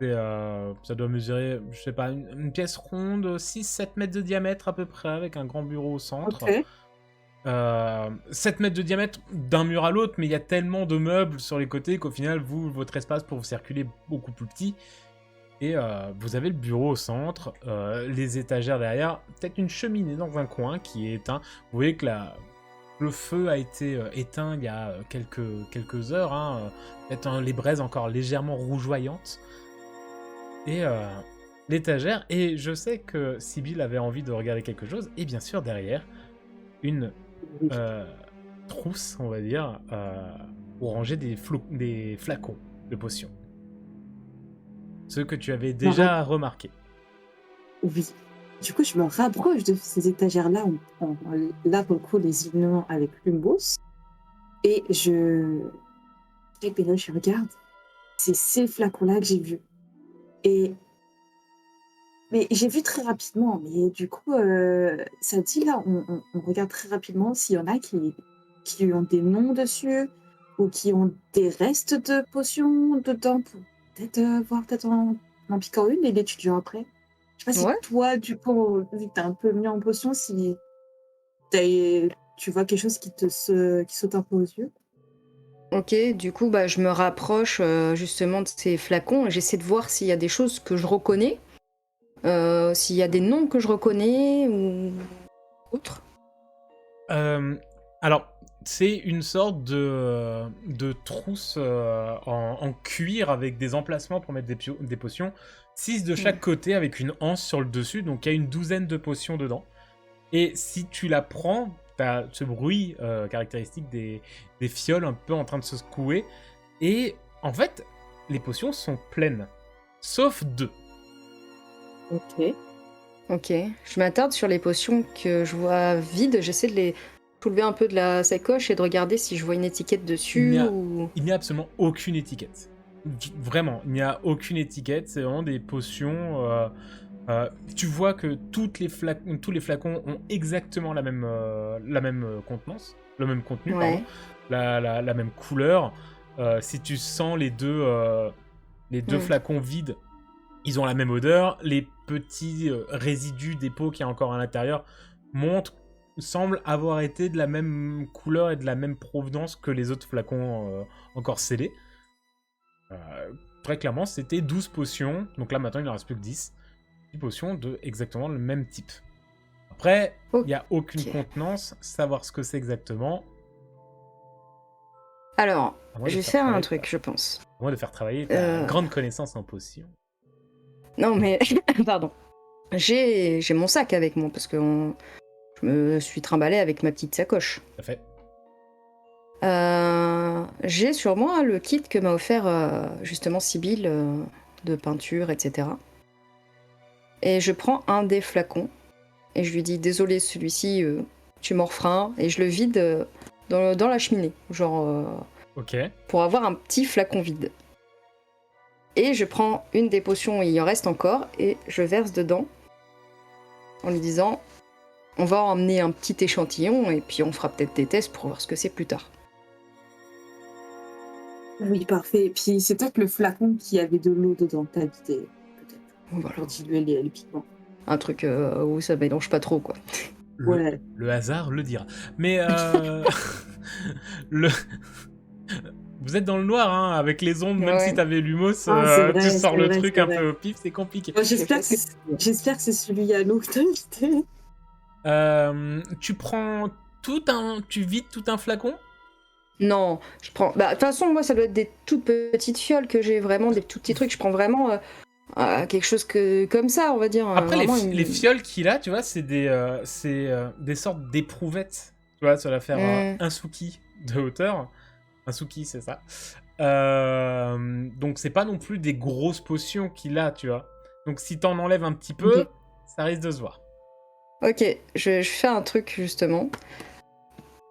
Ça doit mesurer, je sais pas, une pièce ronde, 6-7 mètres de diamètre à peu près, avec un grand bureau au centre. Ok. 7 mètres de diamètre d'un mur à l'autre, mais il y a tellement de meubles sur les côtés qu'au final, votre espace pour vous circuler est beaucoup plus petit. Et vous avez le bureau au centre, les étagères derrière, peut-être une cheminée dans un coin qui est éteint. Vous voyez que le feu a été éteint il y a quelques heures, hein, peut-être les braises encore légèrement rougeoyantes. Et l'étagère, et je sais que Sibylle avait envie de regarder quelque chose, et bien sûr derrière, une trousse, on va dire, pour ranger des flacons de potions. Ce que tu avais déjà remarqué. Oui. Du coup, je me rapproche de ces étagères-là, là pour le coup, les illuminants avec Lumbos, et je regarde, c'est ces flacons-là que j'ai vus. Mais j'ai vu très rapidement, mais du coup, ça dit là, on regarde très rapidement s'il y en a qui ont des noms dessus ou qui ont des restes de potions dedans pour peut-être voir peut-être en piquant une et l'étudiant après. Je sais pas si toi, du coup, vu que t'es un peu mis en potion, si tu vois quelque chose qui saute un peu aux yeux. Ok, du coup, je me rapproche justement de ces flacons et j'essaie de voir s'il y a des choses que je reconnais, s'il y a des noms que je reconnais ou autre. Alors, c'est une sorte de trousse en cuir avec des emplacements pour mettre des potions. 6 de chaque côté avec une anse sur le dessus, donc il y a une douzaine de potions dedans. Et si tu la prends, t'as ce bruit caractéristique des fioles un peu en train de se secouer. Et en fait, les potions sont pleines, sauf 2. Ok, je m'attarde sur les potions que je vois vides, j'essaie de les soulever un peu de la sacoche et de regarder si je vois une étiquette dessus Il n'y a absolument aucune étiquette. Vraiment, il n'y a aucune étiquette, c'est vraiment des potions... tu vois que tous les flacons ont exactement la même contenance, le même contenu, pardon, la même couleur. Si tu sens les deux flacons vides, ils ont la même odeur. Les petits résidus des pots qu'il y a encore à l'intérieur semblent avoir été de la même couleur et de la même provenance que les autres flacons encore scellés. Très clairement, c'était 12 potions. Donc là, maintenant, il n'en reste plus que 10. 10 potions de exactement le même type. Après, il n'y a aucune contenance. Savoir ce que c'est exactement. Alors, je vais faire un truc, je pense. À moins de faire travailler ta grande connaissance en potions. Non, mais... Pardon. J'ai mon sac avec moi, parce que je me suis trimballée avec ma petite sacoche. Tout à fait. J'ai sur moi le kit que m'a offert justement Sibylle de peinture, etc. Et je prends un des flacons et je lui dis désolé, celui-ci tu m'en referas un, et je le vide dans la cheminée, genre pour avoir un petit flacon vide. Et je prends une des potions, il y en reste encore, et je verse dedans en lui disant on va emmener un petit échantillon et puis on fera peut-être des tests pour voir ce que c'est plus tard. Oui, parfait. Et puis c'est peut-être le flacon qui avait de l'eau dedans, t'as vidé, peut-être. Voilà. Pour diluer les pigments. Un truc où ça mélange pas trop, quoi. Le hasard le dira. Mais vous êtes dans le noir, hein, avec les ondes, même si t'avais Lumos, tu sors le truc un peu au pif, c'est compliqué. J'espère que c'est celui à l'eau que t'as invité. Tu prends tu vides tout un flacon? Non, je prends... de toute façon, moi, ça doit être des toutes petites fioles que j'ai, vraiment, des tout petits trucs. Je prends vraiment quelque chose comme ça, on va dire. Après, les fioles qu'il a, tu vois, c'est des sortes d'éprouvettes. Tu vois, ça va faire un souki de hauteur. Un souki, c'est ça. Donc, c'est pas non plus des grosses potions qu'il a, tu vois. Donc, si t'en enlèves un petit peu, ça risque de se voir. Ok, je fais un truc, justement.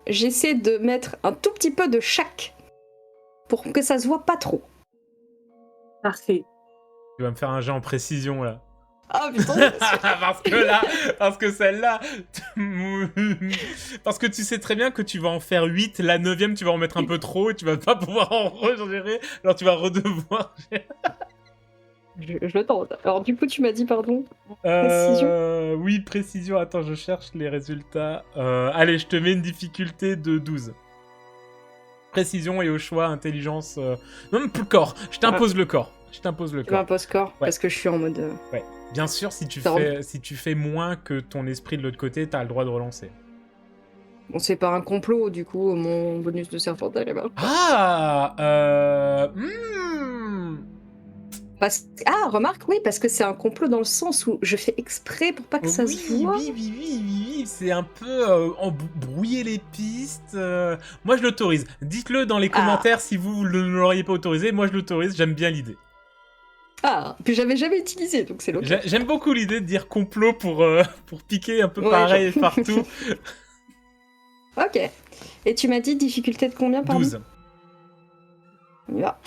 J'essaie de mettre un tout petit peu de chaque pour que ça se voit pas trop. Parfait. Tu vas me faire un jet en précision, là. Ah putain, parce que celle-là, parce que tu sais très bien que tu vas en faire 8, la 9e tu vas en mettre un peu trop et tu vas pas pouvoir en regérer, alors tu vas redevoir. je tente. Alors du coup, tu m'as dit, pardon, précision. Oui, précision, attends, je cherche les résultats. Allez, je te mets une difficulté de 12. Précision et au choix, intelligence... Non, plus corps, je t'impose le corps. Je t'impose le Tu corps. m'imposes corps, parce que je suis en mode... Ouais. Bien sûr, si tu Ça fais moins que ton esprit de l'autre côté, t'as le droit de relancer. Bon, c'est pas un complot, du coup, mon bonus de serpental est marche pas. Ah Ah, remarque, oui, parce que c'est un complot dans le sens où je fais exprès pour pas que ça se voit. Oui, c'est un peu brouiller les pistes. Moi, je l'autorise. Dites-le dans les commentaires si vous ne l'auriez pas autorisé. Moi, je l'autorise, j'aime bien l'idée. Ah, puis j'avais jamais utilisé, donc c'est logique. J'aime beaucoup l'idée de dire complot pour piquer un peu pareil partout. Ok. Et tu m'as dit difficulté de combien, pardon 12. On y va.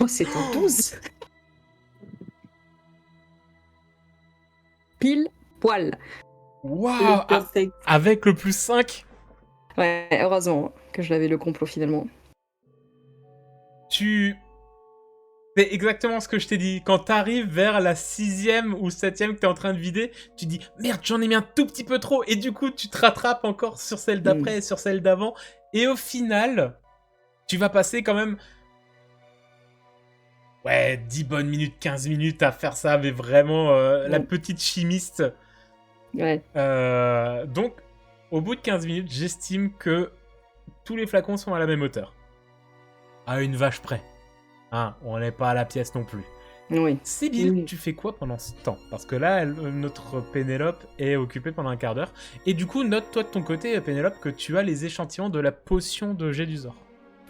Oh, c'est un 12. Pile poil. Waouh, avec le plus 5. Ouais, heureusement que je l'avais le complot finalement. C'est exactement ce que je t'ai dit. Quand t'arrives vers la 6e ou 7e que t'es en train de vider, tu dis « Merde, j'en ai mis un tout petit peu trop !» Et du coup, tu te rattrapes encore sur celle d'après et sur celle d'avant. Et au final, tu vas passer quand même... Ouais, 10 bonnes minutes, 15 minutes à faire ça avec vraiment la petite chimiste. Ouais. Donc, au bout de 15 minutes, j'estime que tous les flacons sont à la même hauteur. À une vache près. Hein, on n'est pas à la pièce non plus. Oui. Sibylle, tu fais quoi pendant ce temps? Parce que là, notre Pénélope est occupée pendant un quart d'heure. Et du coup, note-toi de ton côté, Pénélope, que tu as les échantillons de la potion de Gédusor.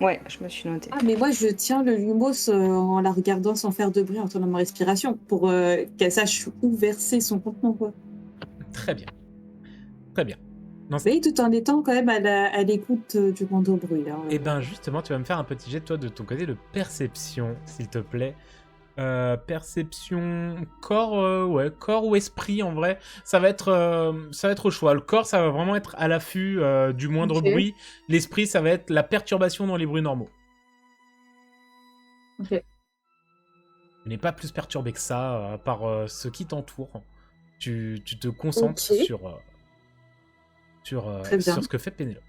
Ouais, je me suis notée. Ah, mais moi, je tiens le lumos en la regardant sans faire de bruit, en tenant ma respiration, pour qu'elle sache où verser son contenant, quoi. Très bien. Très bien. Mais tout en étant quand même à l'écoute du moindre bruit. Et ben justement, tu vas me faire un petit jet, toi, de ton côté, de perception, s'il te plaît. Perception, corps, corps ou esprit, en vrai. Ça va être au choix. Le corps, ça va vraiment être à l'affût du moindre bruit. L'esprit, ça va être la perturbation dans les bruits normaux. Ok. Tu n'es pas plus perturbé que ça par ce qui t'entoure. Tu te concentres sur ce que fait Pénélope.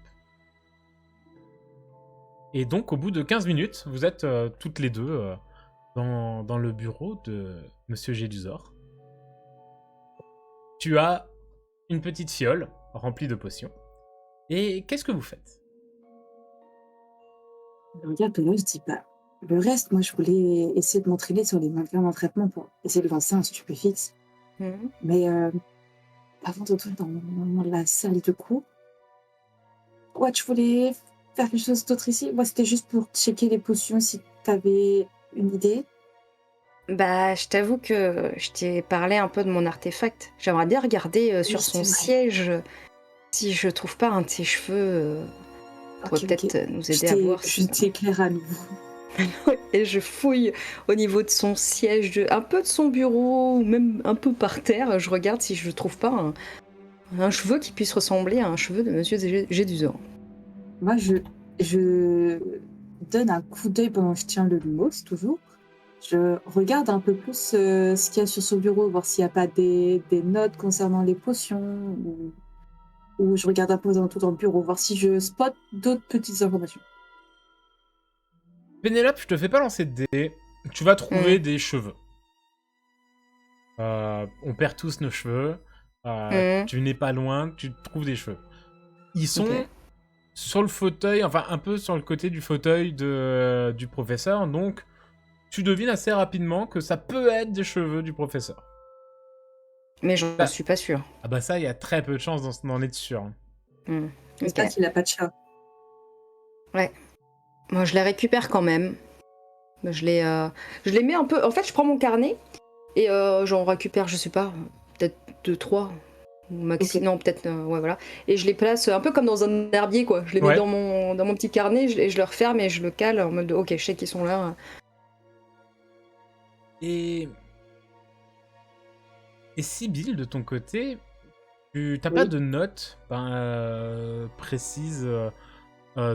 Et donc, au bout de 15 minutes, vous êtes toutes les deux dans le bureau de Monsieur Gédusor. Tu as une petite fiole remplie de potions. Et qu'est-ce que vous faites? Regarde, là, je dis pas. Le reste, moi, je voulais essayer de m'entraîner sur les mannequins d'entraînement pour essayer de lancer un stupéfixe. Mais avant d'entrer dans la salle de cours, ouais, tu voulais faire quelque chose d'autre ici? Moi, c'était juste pour checker les potions si t'avais une idée. Bah, je t'avoue que je t'ai parlé un peu de mon artefact. J'aimerais bien regarder sur son siège si je trouve pas un de ses cheveux pourrait peut-être nous aider à voir. Je t'éclaire à nouveau. Et je fouille au niveau de son siège, un peu de son bureau, ou même un peu par terre. Je regarde si je trouve pas un cheveu qui puisse ressembler à un cheveu de Monsieur Gédusor. Moi, je donne un coup d'œil pendant que je tiens le lumos, toujours. Je regarde un peu plus ce qu'il y a sur son bureau, voir s'il n'y a pas des notes concernant les potions, ou je regarde un peu tout dans le bureau, voir si je spot d'autres petites informations. Pénélope, je te fais pas lancer de dés. Tu vas trouver des cheveux. On perd tous nos cheveux. Tu n'es pas loin, tu trouves des cheveux. Ils sont sur le fauteuil, enfin un peu sur le côté du fauteuil du professeur, donc tu devines assez rapidement que ça peut être des cheveux du professeur. Mais j'en suis pas sûre. Ah bah ça, il y a très peu de chances d'en être sûr. J'espère qu'il n'a pas de chat. Ouais. Moi, je les récupère quand même. Je les mets un peu... En fait, je prends mon carnet et j'en récupère, je sais pas, peut-être 2-3. Maxi, non, peut-être, ouais, voilà. Et je les place un peu comme dans un herbier, quoi. Je les mets dans mon petit carnet et je le referme et je le cale en mode, ok, je sais qu'ils sont là. Et Et Sibylle, de ton côté, tu n'as pas Oui. de notes précises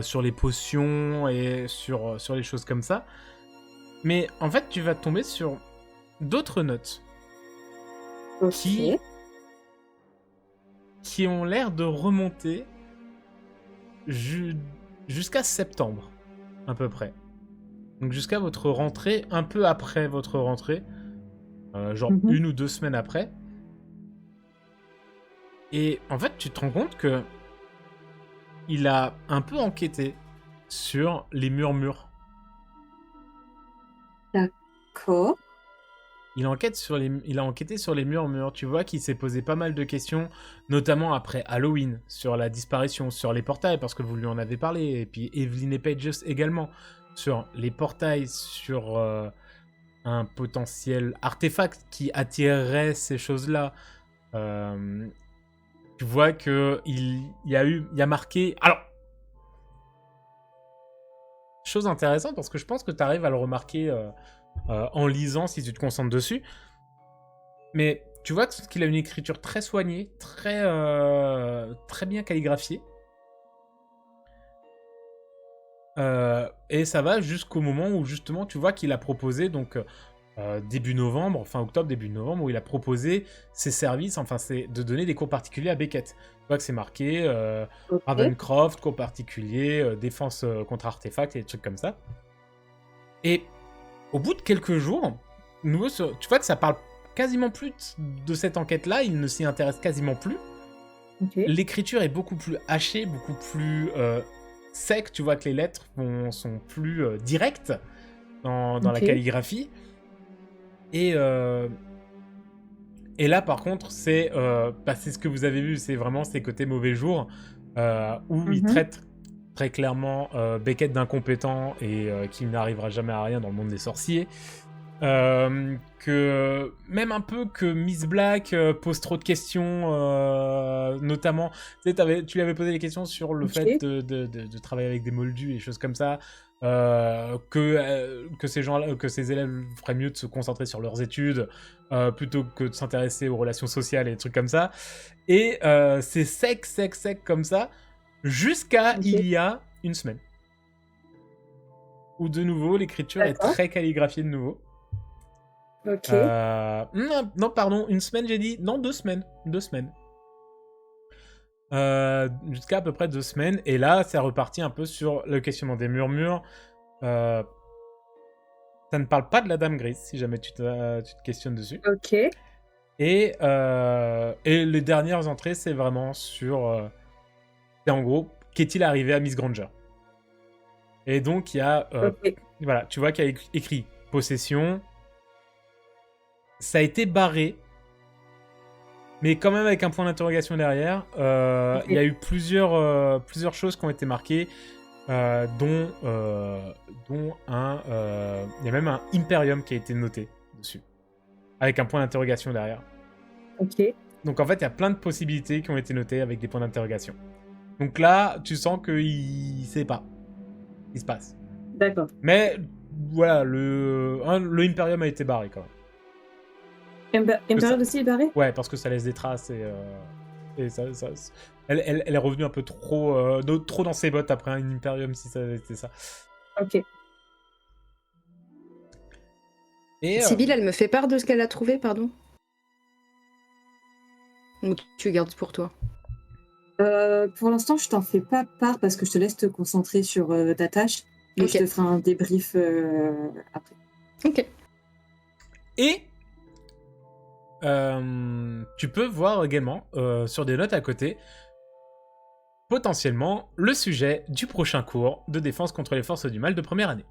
sur les potions et sur les choses comme ça. Mais en fait, tu vas tomber sur d'autres notes qui, Ok. qui ont l'air de remonter ju- jusqu'à septembre, à peu près. Donc jusqu'à votre rentrée, un peu après votre rentrée, genre Mhm. 1 ou 2 semaines après. Et en fait, tu te rends compte que il a un peu enquêté sur les murmures. D'accord. Il a enquêté sur les murmures. Tu vois qu'il s'est posé pas mal de questions, notamment après Halloween, sur la disparition, sur les portails, parce que vous lui en avez parlé, et puis Evelyn et Pages également, sur les portails, sur un potentiel artefact qui attirerait ces choses-là. Tu vois que il y a marqué. Alors, chose intéressante, parce que je pense que tu arrives à le remarquer en lisant si tu te concentres dessus. Mais tu vois qu'il a une écriture très soignée, très bien calligraphiée. Et ça va jusqu'au moment où justement tu vois qu'il a proposé, donc début novembre, fin octobre, début novembre, où il a proposé ses services, enfin c'est de donner des cours particuliers à Beckett. Tu vois que c'est marqué Ok. Ravencroft, cours particulier, défense contre artefacts et des trucs comme ça. Et au bout de quelques jours, tu vois que ça parle quasiment plus de cette enquête-là, il ne s'y intéresse quasiment plus. Ok. L'écriture est beaucoup plus hachée, beaucoup plus sec, tu vois que les lettres sont plus directes dans la Ok. calligraphie. Et, et là, par contre, c'est ce que vous avez vu, c'est vraiment ces côtés mauvais jours, où il Mhm. traite très clairement Beckett d'incompétent et qu'il n'arrivera jamais à rien dans le monde des sorciers. Que même un peu que Miss Black pose trop de questions, notamment, tu lui avais posé des questions sur le fait Ok. de travailler avec des moldus et des choses comme ça, que ces élèves feraient mieux de se concentrer sur leurs études plutôt que de s'intéresser aux relations sociales et des trucs comme ça. Et c'est sec comme ça, jusqu'à Ok. il y a 1 semaine. Où de nouveau, l'écriture est D'accord. très calligraphiée de nouveau. Ok. Non, pardon, 1 semaine, j'ai dit. Non, 2 semaines. 2 semaines. Jusqu'à à peu près 2 semaines. Et là, c'est reparti un peu sur le questionnement des murmures. Ça ne parle pas de la Dame Grise, si jamais tu te questionnes dessus. Ok. Et les dernières entrées, c'est vraiment sur... c'est en gros, qu'est-il arrivé à Miss Granger? Et donc, il y a... Ok. voilà, tu vois qu'il y a écrit possession. Ça a été barré, mais quand même avec un point d'interrogation derrière. Il y Ok. a eu plusieurs choses qui ont été marquées, dont un... Il y a même un Imperium qui a été noté dessus, avec un point d'interrogation derrière. Ok. Donc en fait, il y a plein de possibilités qui ont été notées avec des points d'interrogation. Donc là, tu sens qu'il sait pas. Il se passe. D'accord. Mais voilà, le Imperium a été barré quand même. Que ça... Impérial aussi est barré? Ouais, parce que ça laisse des traces et elle est revenue un peu trop dans ses bottes après un Imperium si ça avait été ça. Ok. Et Sibylle, elle me fait part de ce qu'elle a trouvé, pardon. Ou tu gardes pour toi? Pour l'instant, je t'en fais pas part parce que je te laisse te concentrer sur ta tâche, mais je Ok. te ferai un débrief après. Ok. Et tu peux voir également sur des notes à côté potentiellement le sujet du prochain cours de défense contre les forces du mal de première année.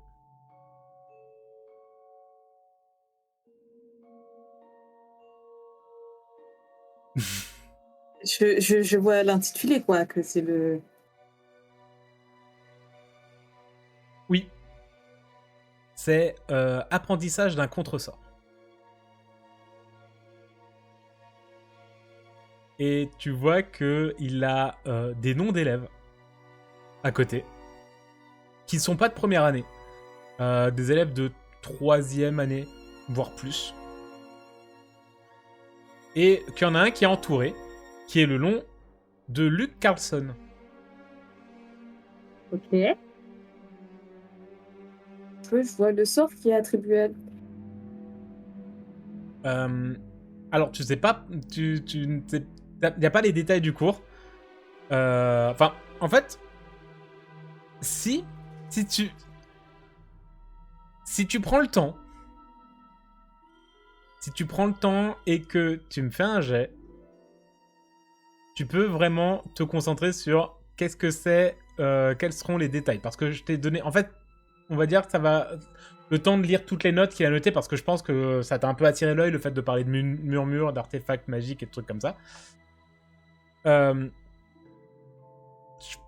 Je vois l'intitulé, quoi, que c'est le... Oui. C'est apprentissage d'un contresort. Et tu vois qu'il a des noms d'élèves à côté qui ne sont pas de première année. Des élèves de 3e année, voire plus. et qu'il y en a un qui est entouré, qui est le long de Luke Carlson. Ok. Je vois le sort qui est attribué à... Alors, tu sais pas, il n'y a pas les détails du cours. Enfin, en fait, si tu prends le temps, et que tu me fais un jet, tu peux vraiment te concentrer sur qu'est-ce que c'est, quels seront les détails. Parce que je t'ai donné... En fait, on va dire que ça va... Le temps de lire toutes les notes qu'il a notées, parce que je pense que ça t'a un peu attiré l'œil, le fait de parler de murmures, d'artefacts magiques et de trucs comme ça. Je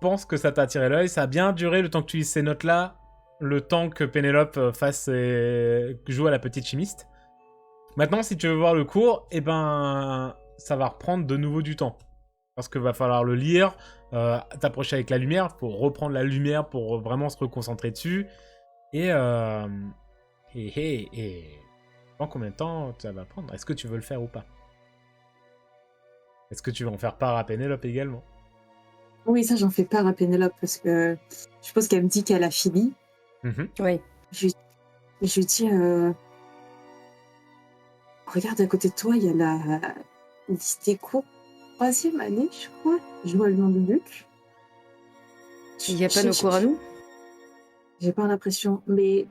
pense que ça t'a attiré l'œil. Ça a bien duré le temps que tu lises ces notes-là, le temps que Pénélope joue à la petite chimiste. Maintenant, si tu veux voir le cours, eh ben, ça va reprendre de nouveau du temps. Parce qu'il va falloir le lire, t'approcher avec la lumière, il faut reprendre la lumière pour vraiment se reconcentrer dessus. Et dans combien de temps ça va prendre? Est-ce que tu veux le faire ou pas? Est-ce que tu veux en faire part à Pénélope également? Oui, ça, j'en fais part à Pénélope parce que je pense qu'elle me dit qu'elle a fini. Oui. Je lui dis, regarde à côté de toi, il y a la liste des cours. 3e année, je crois. Je vois le nom de Luc. Il n'y a pas nos cours à nous? J'ai pas l'impression, mais...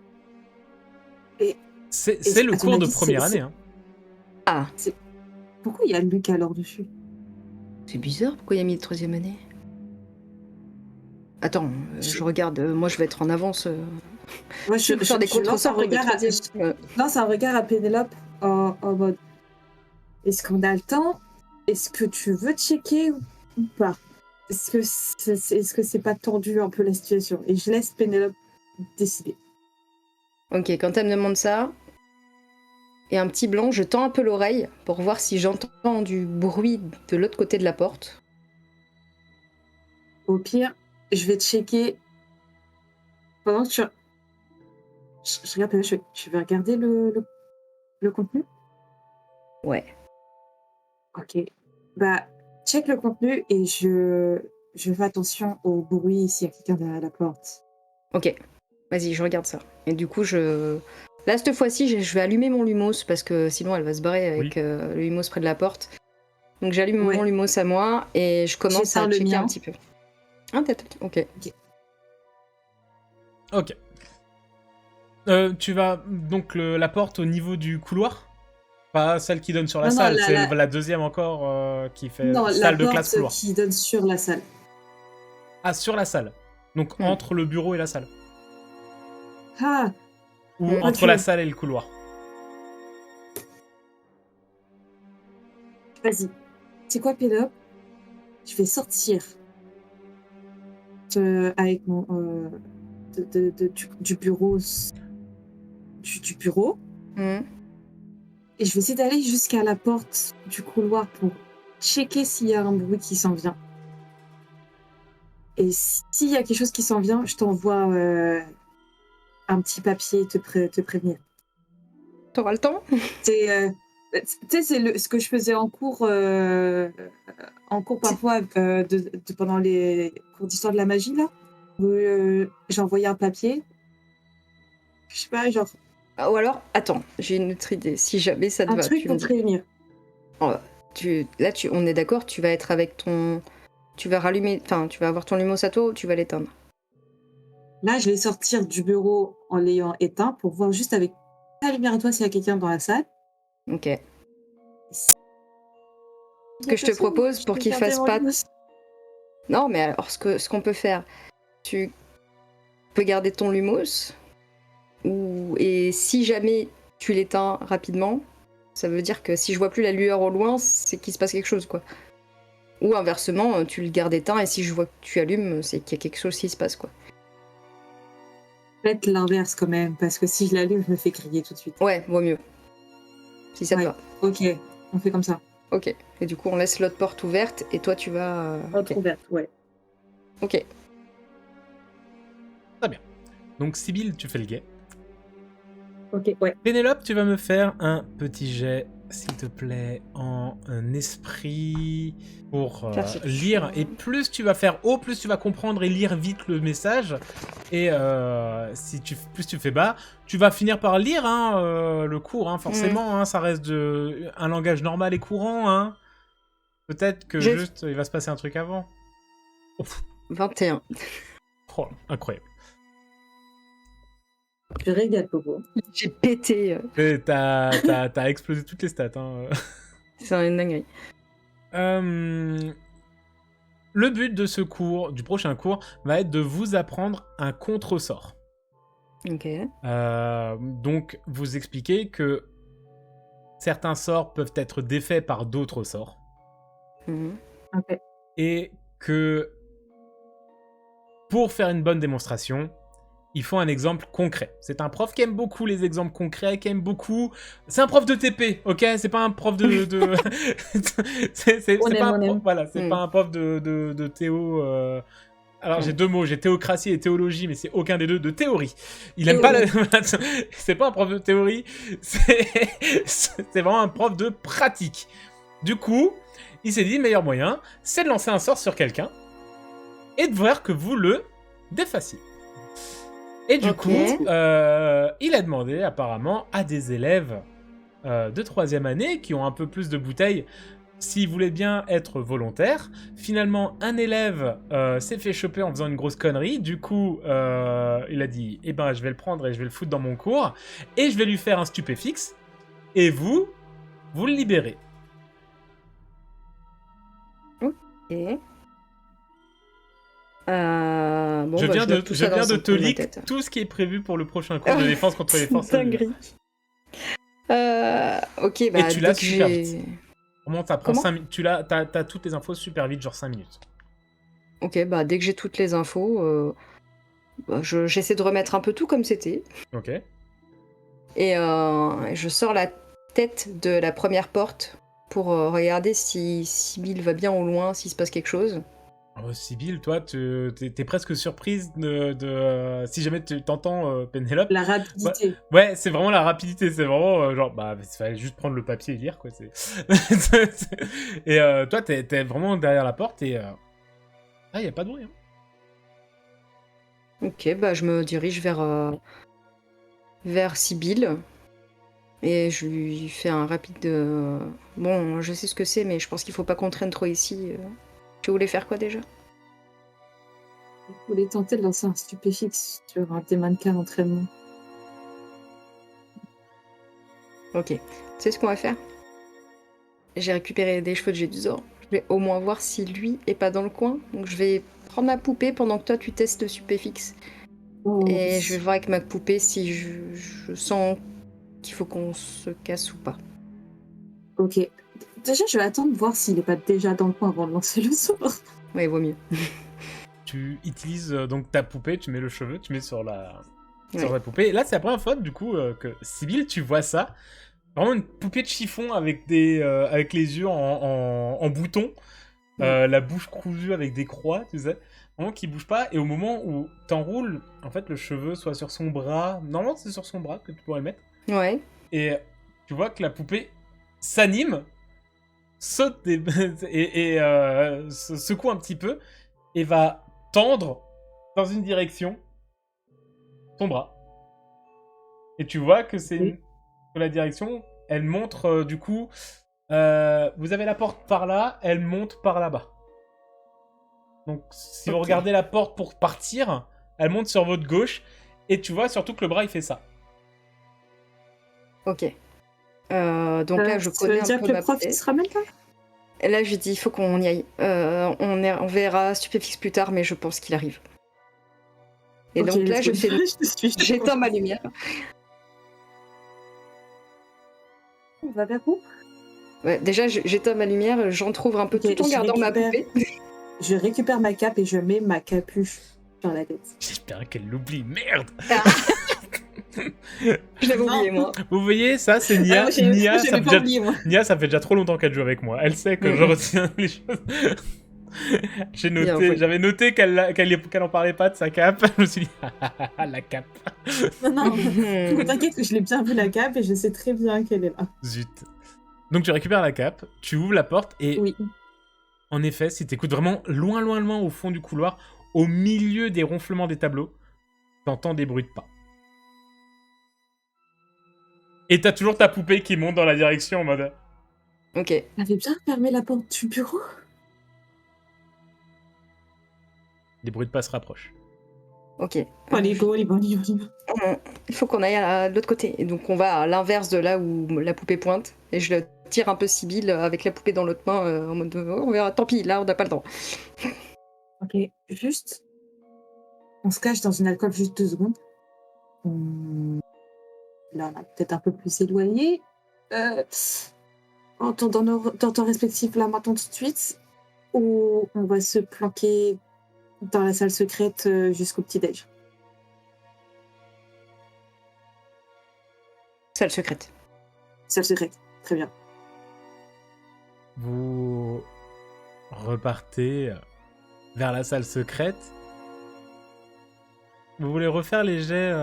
C'est le cours de première année. Hein. Ah, Pourquoi il y a Luc alors dessus? c'est bizarre, pourquoi il a mis le 3e année? Attends, je regarde, moi je vais être en avance. Moi, Je vais faire des contre-sorts pour le 3e. lance un regard à Pénélope en mode, est-ce qu'on a le temps? Est-ce que tu veux checker ou pas? Est-ce que c'est pas tendu un peu la situation? Et je laisse Pénélope décider. Ok, quand elle me demande ça, et un petit blanc, je tends un peu l'oreille pour voir si j'entends du bruit de l'autre côté de la porte. Au pire, je vais checker pendant que tu... Je regarde, tu veux regarder le contenu? Ouais. Ok. Bah, check le contenu et je fais attention au bruit s'il y a quelqu'un derrière la porte. Ok, vas-y, je regarde ça. Et du coup, là, cette fois-ci, je vais allumer mon lumos parce que sinon, elle va se barrer avec le lumos près de la porte. Donc, j'allume mon lumos à moi et je commence à checker un petit peu. Ah, peut-être. Ok. Ok. Tu vas donc la porte au niveau du couloir? Pas celle qui donne sur la salle, c'est la deuxième encore qui fait salle de classe couloir. Non, la porte qui donne sur la salle. Ah, sur la salle. Donc entre le bureau et la salle. Ah. Ou entre la salle et le couloir. Vas-y. C'est quoi, Pénélope? Je vais sortir avec mon du bureau. Du bureau. Et je vais essayer d'aller jusqu'à la porte du couloir pour checker s'il y a un bruit qui s'en vient. Et s'il y a quelque chose qui s'en vient, je t'envoie un petit papier te prévenir. T'auras le temps? Tu sais, c'est ce que je faisais en cours parfois pendant les cours d'histoire de la magie, là, où j'envoyais un papier. Je sais pas, genre... Ou alors, attends, j'ai une autre idée. Si jamais ça te va, un truc pour te prévenir. On est d'accord, tu vas être avec ton... Tu vas rallumer... Enfin, tu vas avoir ton lumos à toi ou tu vas l'éteindre? Là, je vais sortir du bureau en l'ayant éteint pour voir juste avec ta lumière à toi s'il y a quelqu'un dans la salle. Ok. Ce que je te propose pour qu'il fasse pas... Non, mais alors, ce qu'on peut faire, tu peux garder ton lumos, et si jamais tu l'éteins rapidement, ça veut dire que si je vois plus la lueur au loin, c'est qu'il se passe quelque chose, quoi. Ou inversement, tu le gardes éteint, et si je vois que tu allumes, c'est qu'il y a quelque chose qui se passe, quoi. Faites l'inverse quand même, parce que si je l'allume, je me fais griller tout de suite. Ouais, vaut mieux. Si ça te va. Ok, on fait comme ça. Ok. Et du coup, on laisse l'autre porte ouverte, et toi, tu vas... Porte ouverte, ouais. Ok. Très bien. Donc, Sibylle, tu fais le guet. Ok, ouais. Pénélope, tu vas me faire un petit jet s'il te plaît, en un esprit pour Perception. lire. Et plus tu vas faire haut, plus tu vas comprendre et lire vite le message. Et plus tu fais bas, tu vas finir par lire le cours, hein, forcément. Hein, ça reste un langage normal et courant. Hein. Peut-être que juste il va se passer un truc avant. Ouf. 21. Oh, incroyable. Je régale, Popo. J'ai pété. Et t'as explosé toutes les stats. Hein. C'est une dinguerie. Le but de ce cours, du prochain cours, va être de vous apprendre un contre-sort. Ok. Donc, vous expliquer que certains sorts peuvent être défaits par d'autres sorts. Ok. Et que pour faire une bonne démonstration, il faut un exemple concret. C'est un prof qui aime beaucoup les exemples concrets, qui aime beaucoup... C'est un prof de TP, ok? C'est pas un prof de... c'est pas un prof de théo... Alors, j'ai deux mots, j'ai théocratie et théologie, mais c'est aucun des deux de théorie. Il aime pas la... C'est pas un prof de théorie, c'est vraiment un prof de pratique. Du coup, il s'est dit, le meilleur moyen, c'est de lancer un sort sur quelqu'un et de voir que vous le défassiez. Et du coup, il a demandé apparemment à des élèves de 3e année qui ont un peu plus de bouteilles, s'ils voulaient bien être volontaires. Finalement, un élève s'est fait choper en faisant une grosse connerie. Du coup, il a dit, eh ben, je vais le prendre et je vais le foutre dans mon cours et je vais lui faire un stupéfixe. Et vous le libérez. Et... je viens de te leak tout ce qui est prévu pour le prochain cours de défense contre les forces. Dinguerie. Ok, bah... Et tu l'as super vite. Vraiment, t'as toutes les infos super vite, genre 5 minutes. Ok, bah dès que j'ai toutes les infos, j'essaie de remettre un peu tout comme c'était. Ok. Et je sors la tête de la première porte pour regarder si Sibylle va bien au loin, s'il se passe quelque chose. Oh, Sibylle, toi, t'es presque surprise si jamais tu t'entends Pénélope. La rapidité. Ouais, c'est vraiment la rapidité. C'est vraiment genre, bah, il fallait juste prendre le papier et lire, quoi. Et toi, t'es vraiment derrière la porte et ah, y a pas de bruit. Hein. Ok, bah je me dirige vers Sibylle et je lui fais un rapide. Bon, je sais ce que c'est, mais je pense qu'il faut pas qu'on traîne trop ici. Tu voulais faire quoi déjà? Je voulais tenter de lancer un stupéfixe sur un des mannequins d'entraînement. Ok. Tu sais ce qu'on va faire? J'ai récupéré des cheveux de Gédusor. Je vais au moins voir si lui est pas dans le coin. Donc je vais prendre ma poupée pendant que toi tu testes le stupéfixe. Oh. Et je vais voir avec ma poupée si je sens qu'il faut qu'on se casse ou pas. Ok. Déjà, je vais attendre de voir s'il n'est pas déjà dans le coin avant de lancer le sort. Ouais, il vaut mieux. Tu utilises donc ta poupée, tu mets le cheveu, tu mets sur la poupée. Et là, c'est la première fois, du coup, que Sibylle, tu vois ça. Vraiment une poupée de chiffon avec avec les yeux en bouton. La bouche cousue avec des croix, tu sais. Vraiment qui bouge pas. Et au moment où t'enroules, en fait, le cheveu soit sur son bras. Normalement, c'est sur son bras que tu pourrais le mettre. Ouais. Et tu vois que la poupée s'anime, saute et se secoue un petit peu et va tendre dans une direction ton bras. Et tu vois que c'est que la direction, elle montre du coup, vous avez la porte par là, elle monte par là-bas. Donc si vous regardez la porte pour partir, elle monte sur votre gauche et tu vois surtout que le bras il fait ça. Ok. Donc là, je connais un peu que ma le prof poupée. se ramène là. Et là, je lui dis, il faut qu'on y aille. On verra stupéfixe plus tard, mais je pense qu'il arrive. Et Ok, donc là, j'éteins ma lumière. On va vers où? Ouais, déjà, j'éteins ma lumière, j'entrouvre un peu tout en gardant ma poupée. Je récupère ma cape et je mets ma capuche sur la tête. J'espère qu'elle l'oublie, merde. Je l'avais oublié, moi. Vous voyez, ça, c'est Nia. Nia, ça fait déjà trop longtemps qu'elle joue avec moi. Elle sait que je retiens les choses. J'avais noté qu'elle en parlait pas de sa cape. Je me suis dit, la cape. Non, t'inquiète que je l'ai bien vu la cape et je sais très bien qu'elle est là. Zut. Donc tu récupères la cape, tu ouvres la porte et Oui. en effet, si t'écoutes vraiment loin, loin, loin au fond du couloir, au milieu des ronflements des tableaux, t'entends des bruits de pas. Et t'as toujours ta poupée qui monte dans la direction en mode... Ok. T'avais bien fermé la porte du bureau? Les bruits de pas se rapprochent. Ok. Allez, go. Il faut qu'on aille de l'autre côté. Et donc on va à l'inverse de là où la poupée pointe. Et je le tire un peu Sibylle avec la poupée dans l'autre main en mode on verra, tant pis, là on n'a pas le temps. Ok, juste. On se cache dans une alcôve juste 2 secondes. Là, on est peut-être un peu plus éloigné. En temps dans temps respectif, là, maintenant tout de suite. Ou on va se planquer dans la salle secrète jusqu'au petit-déj. Salle secrète. Salle secrète, très bien. Vous repartez vers la salle secrète. Vous voulez refaire les jets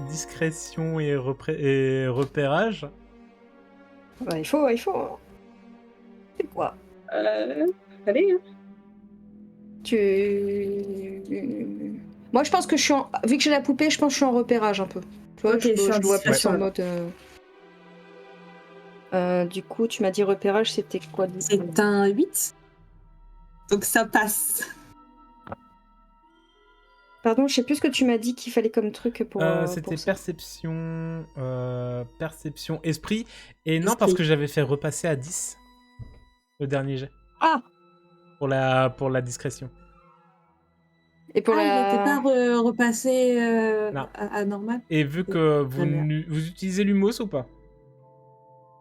discrétion et repérage? Ouais, il faut. C'est quoi? Allez. Moi je pense que je suis en... Vu que j'ai la poupée, je pense que je suis en repérage un peu. Tu vois, Ok, je suis en dois plus discrétion, en mode... du coup, tu m'as dit repérage, c'était quoi? C'est un 8. Donc ça passe. Pardon, je sais plus ce que tu m'as dit qu'il fallait comme truc pour... C'était pour ça. perception, esprit. Et non, Esprit. parce que j'avais fait repasser à 10 le dernier jet. Ah! Pour la discrétion. Et pour Il la... n'était pas repassé Non. à normal? Et vu que Très bien. vous utilisez l'humos ou pas?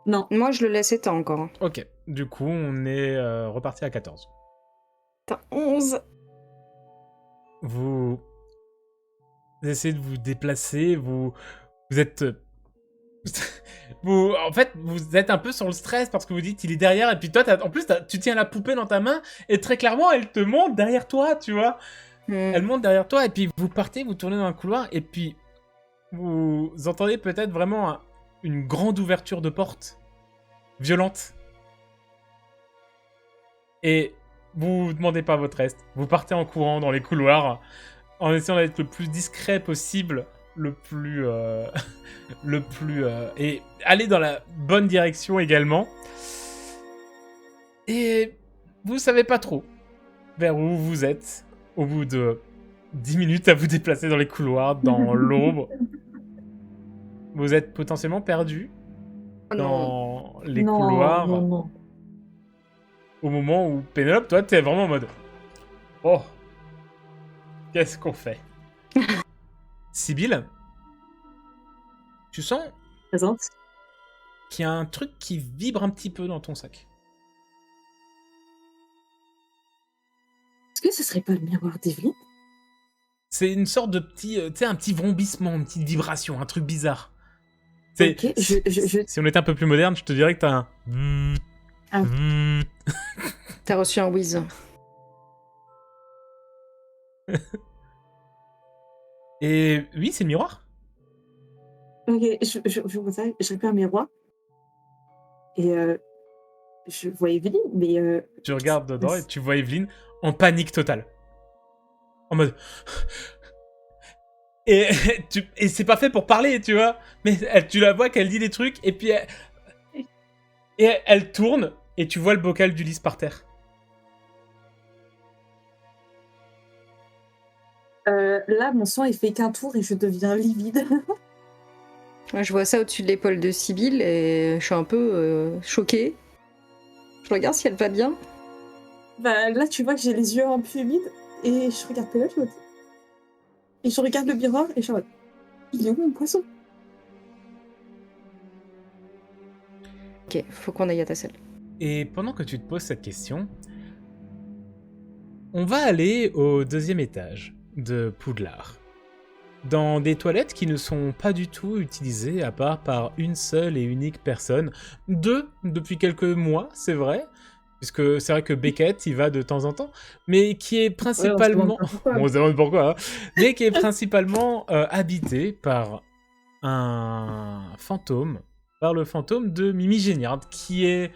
Non. Moi, je le laisse éteint encore. Hein. Ok. Du coup, on est reparti à 14. T'as 11. Vous essayez de vous déplacer, vous êtes... en fait, vous êtes un peu sur le stress parce que vous dites il est derrière et puis toi, en plus, tu tiens la poupée dans ta main et très clairement, elle te monte derrière toi, tu vois. Elle monte derrière toi et puis vous partez, vous tournez dans un couloir et puis vous entendez peut-être vraiment une grande ouverture de porte violente. Et vous demandez pas votre reste. Vous partez en courant dans les couloirs en essayant d'être le plus discret possible, et aller dans la bonne direction également. Et vous savez pas trop vers où vous êtes au bout de 10 minutes à vous déplacer dans les couloirs, dans l'ombre. Vous êtes potentiellement perdu dans les couloirs. Non. Au moment où Pénélope, toi, t'es vraiment en mode « Oh, qu'est-ce qu'on fait ?» Sibylle, tu sens Présente. qu'il y a un truc qui vibre un petit peu dans ton sac. Est-ce que ce serait pas le miroir d'Evelyne? C'est une sorte de petit, tu sais, un petit vrombissement, une petite vibration, un truc bizarre. Ok, Si on était un peu plus moderne, je te dirais que t'as un... Ah. T'as reçu un whiz. Et oui, c'est le miroir. Ok, je récupère un miroir. Et je vois Evelyne, mais... Tu regardes dedans et tu vois Evelyne en panique totale. En mode... Et c'est pas fait pour parler, tu vois. Mais tu la vois qu'elle dit des trucs et puis elle tourne et tu vois le bocal d'Ulysse par terre. Là, mon sang, il fait qu'un tour et je deviens livide. Je vois ça au-dessus de l'épaule de Sibylle et je suis un peu choquée. Je regarde si elle va bien. Bah, là, tu vois que j'ai les yeux un peu humides et je regarde Pénélope, je me dis... Et je regarde le miroir et je suis en mode... Il est où mon poisson? Ok, faut qu'on aille à ta salle. Et pendant que tu te poses cette question, on va aller au 2e étage de Poudlard. Dans des toilettes qui ne sont pas du tout utilisées à part par une seule et unique personne. 2 depuis quelques mois, c'est vrai. Puisque c'est vrai que Beckett y va de temps en temps. Mais qui est principalement... on se demande pourquoi. Hein. Mais qui est principalement habité par un fantôme par le fantôme de Mimi Géniard, qui est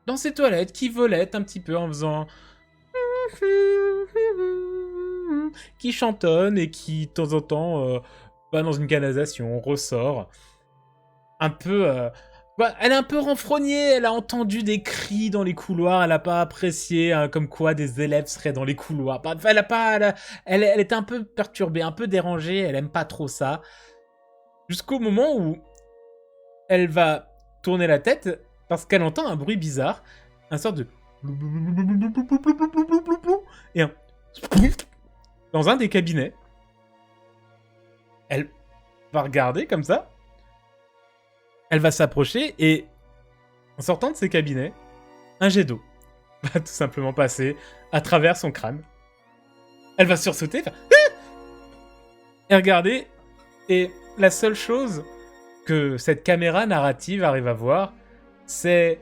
dans ses toilettes, qui volette un petit peu en faisant... qui chantonne et qui, de temps en temps, va dans une canalisation, ressort. Un peu... elle est un peu renfrognée, elle a entendu des cris dans les couloirs, elle n'a pas apprécié comme quoi des élèves seraient dans les couloirs. Elle était un peu perturbée, un peu dérangée, elle aime pas trop ça. Jusqu'au moment où elle va tourner la tête parce qu'elle entend un bruit bizarre, un sort de... et un... dans un des cabinets. Elle va regarder comme ça. Elle va s'approcher et, en sortant de ses cabinets, un jet d'eau va tout simplement passer à travers son crâne. Elle va sursauter, faire... et regarder, et la seule chose que cette caméra narrative arrive à voir, c'est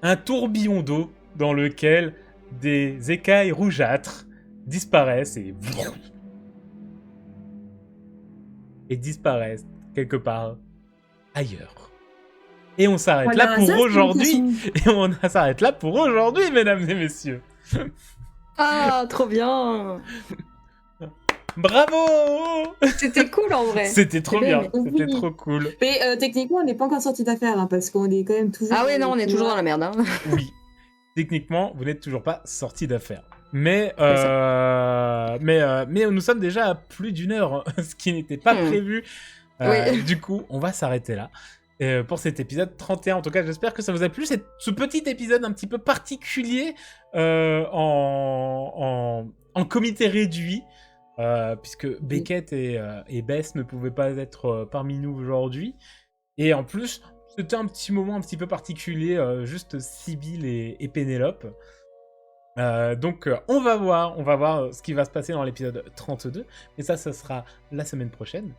un tourbillon d'eau dans lequel des écailles rougeâtres disparaissent et disparaissent quelque part ailleurs. Et on s'arrête là pour aujourd'hui. Et on s'arrête là pour aujourd'hui, mesdames et messieurs. Ah, trop bien. Bravo. C'était cool en vrai. C'était trop bien. Oui. C'était trop cool. Mais techniquement, on n'est pas encore sorti d'affaire, hein, parce qu'on est quand même toujours... Ah ouais, non, on est toujours dans la merde. Hein. Oui. Techniquement, vous n'êtes toujours pas sorti d'affaire. Mais nous sommes déjà à plus d'une heure, ce qui n'était pas prévu. Oui. Du coup, on va s'arrêter là. Pour cet épisode 31, en tout cas, j'espère que ça vous a plu. Ce petit épisode un petit peu particulier en comité réduit, puisque Beckett et Bess ne pouvaient pas être parmi nous aujourd'hui. Et en plus, c'était un petit moment un petit peu particulier, juste Sibyl et Pénélope. Donc on va voir ce qui va se passer dans l'épisode 32, mais ça sera la semaine prochaine.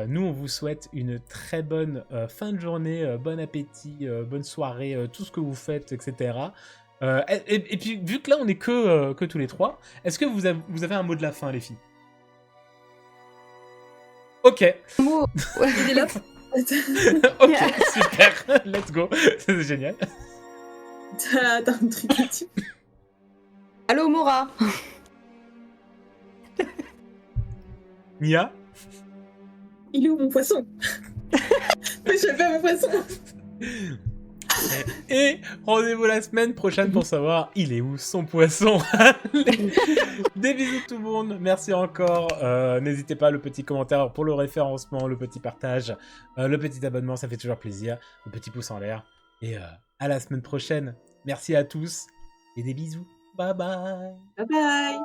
Nous on vous souhaite une très bonne fin de journée, bon appétit, bonne soirée, tout ce que vous faites, etc. Et puis vu que là on est que tous les trois, est-ce que vous avez un mot de la fin, les filles? Ok. Pénélope. Ok, super, let's go, c'est génial. T'as un truc à dire. Allô, Mora. Nia? Il est où mon poisson? J'ai pas mon poisson. Et rendez-vous la semaine prochaine pour savoir il est où son poisson. Des bisous tout le monde, merci encore. N'hésitez pas, le petit commentaire pour le référencement, le petit partage, le petit abonnement, ça fait toujours plaisir. Le petit pouce en l'air. Et à la semaine prochaine. Merci à tous et des bisous. Bye bye. Bye bye.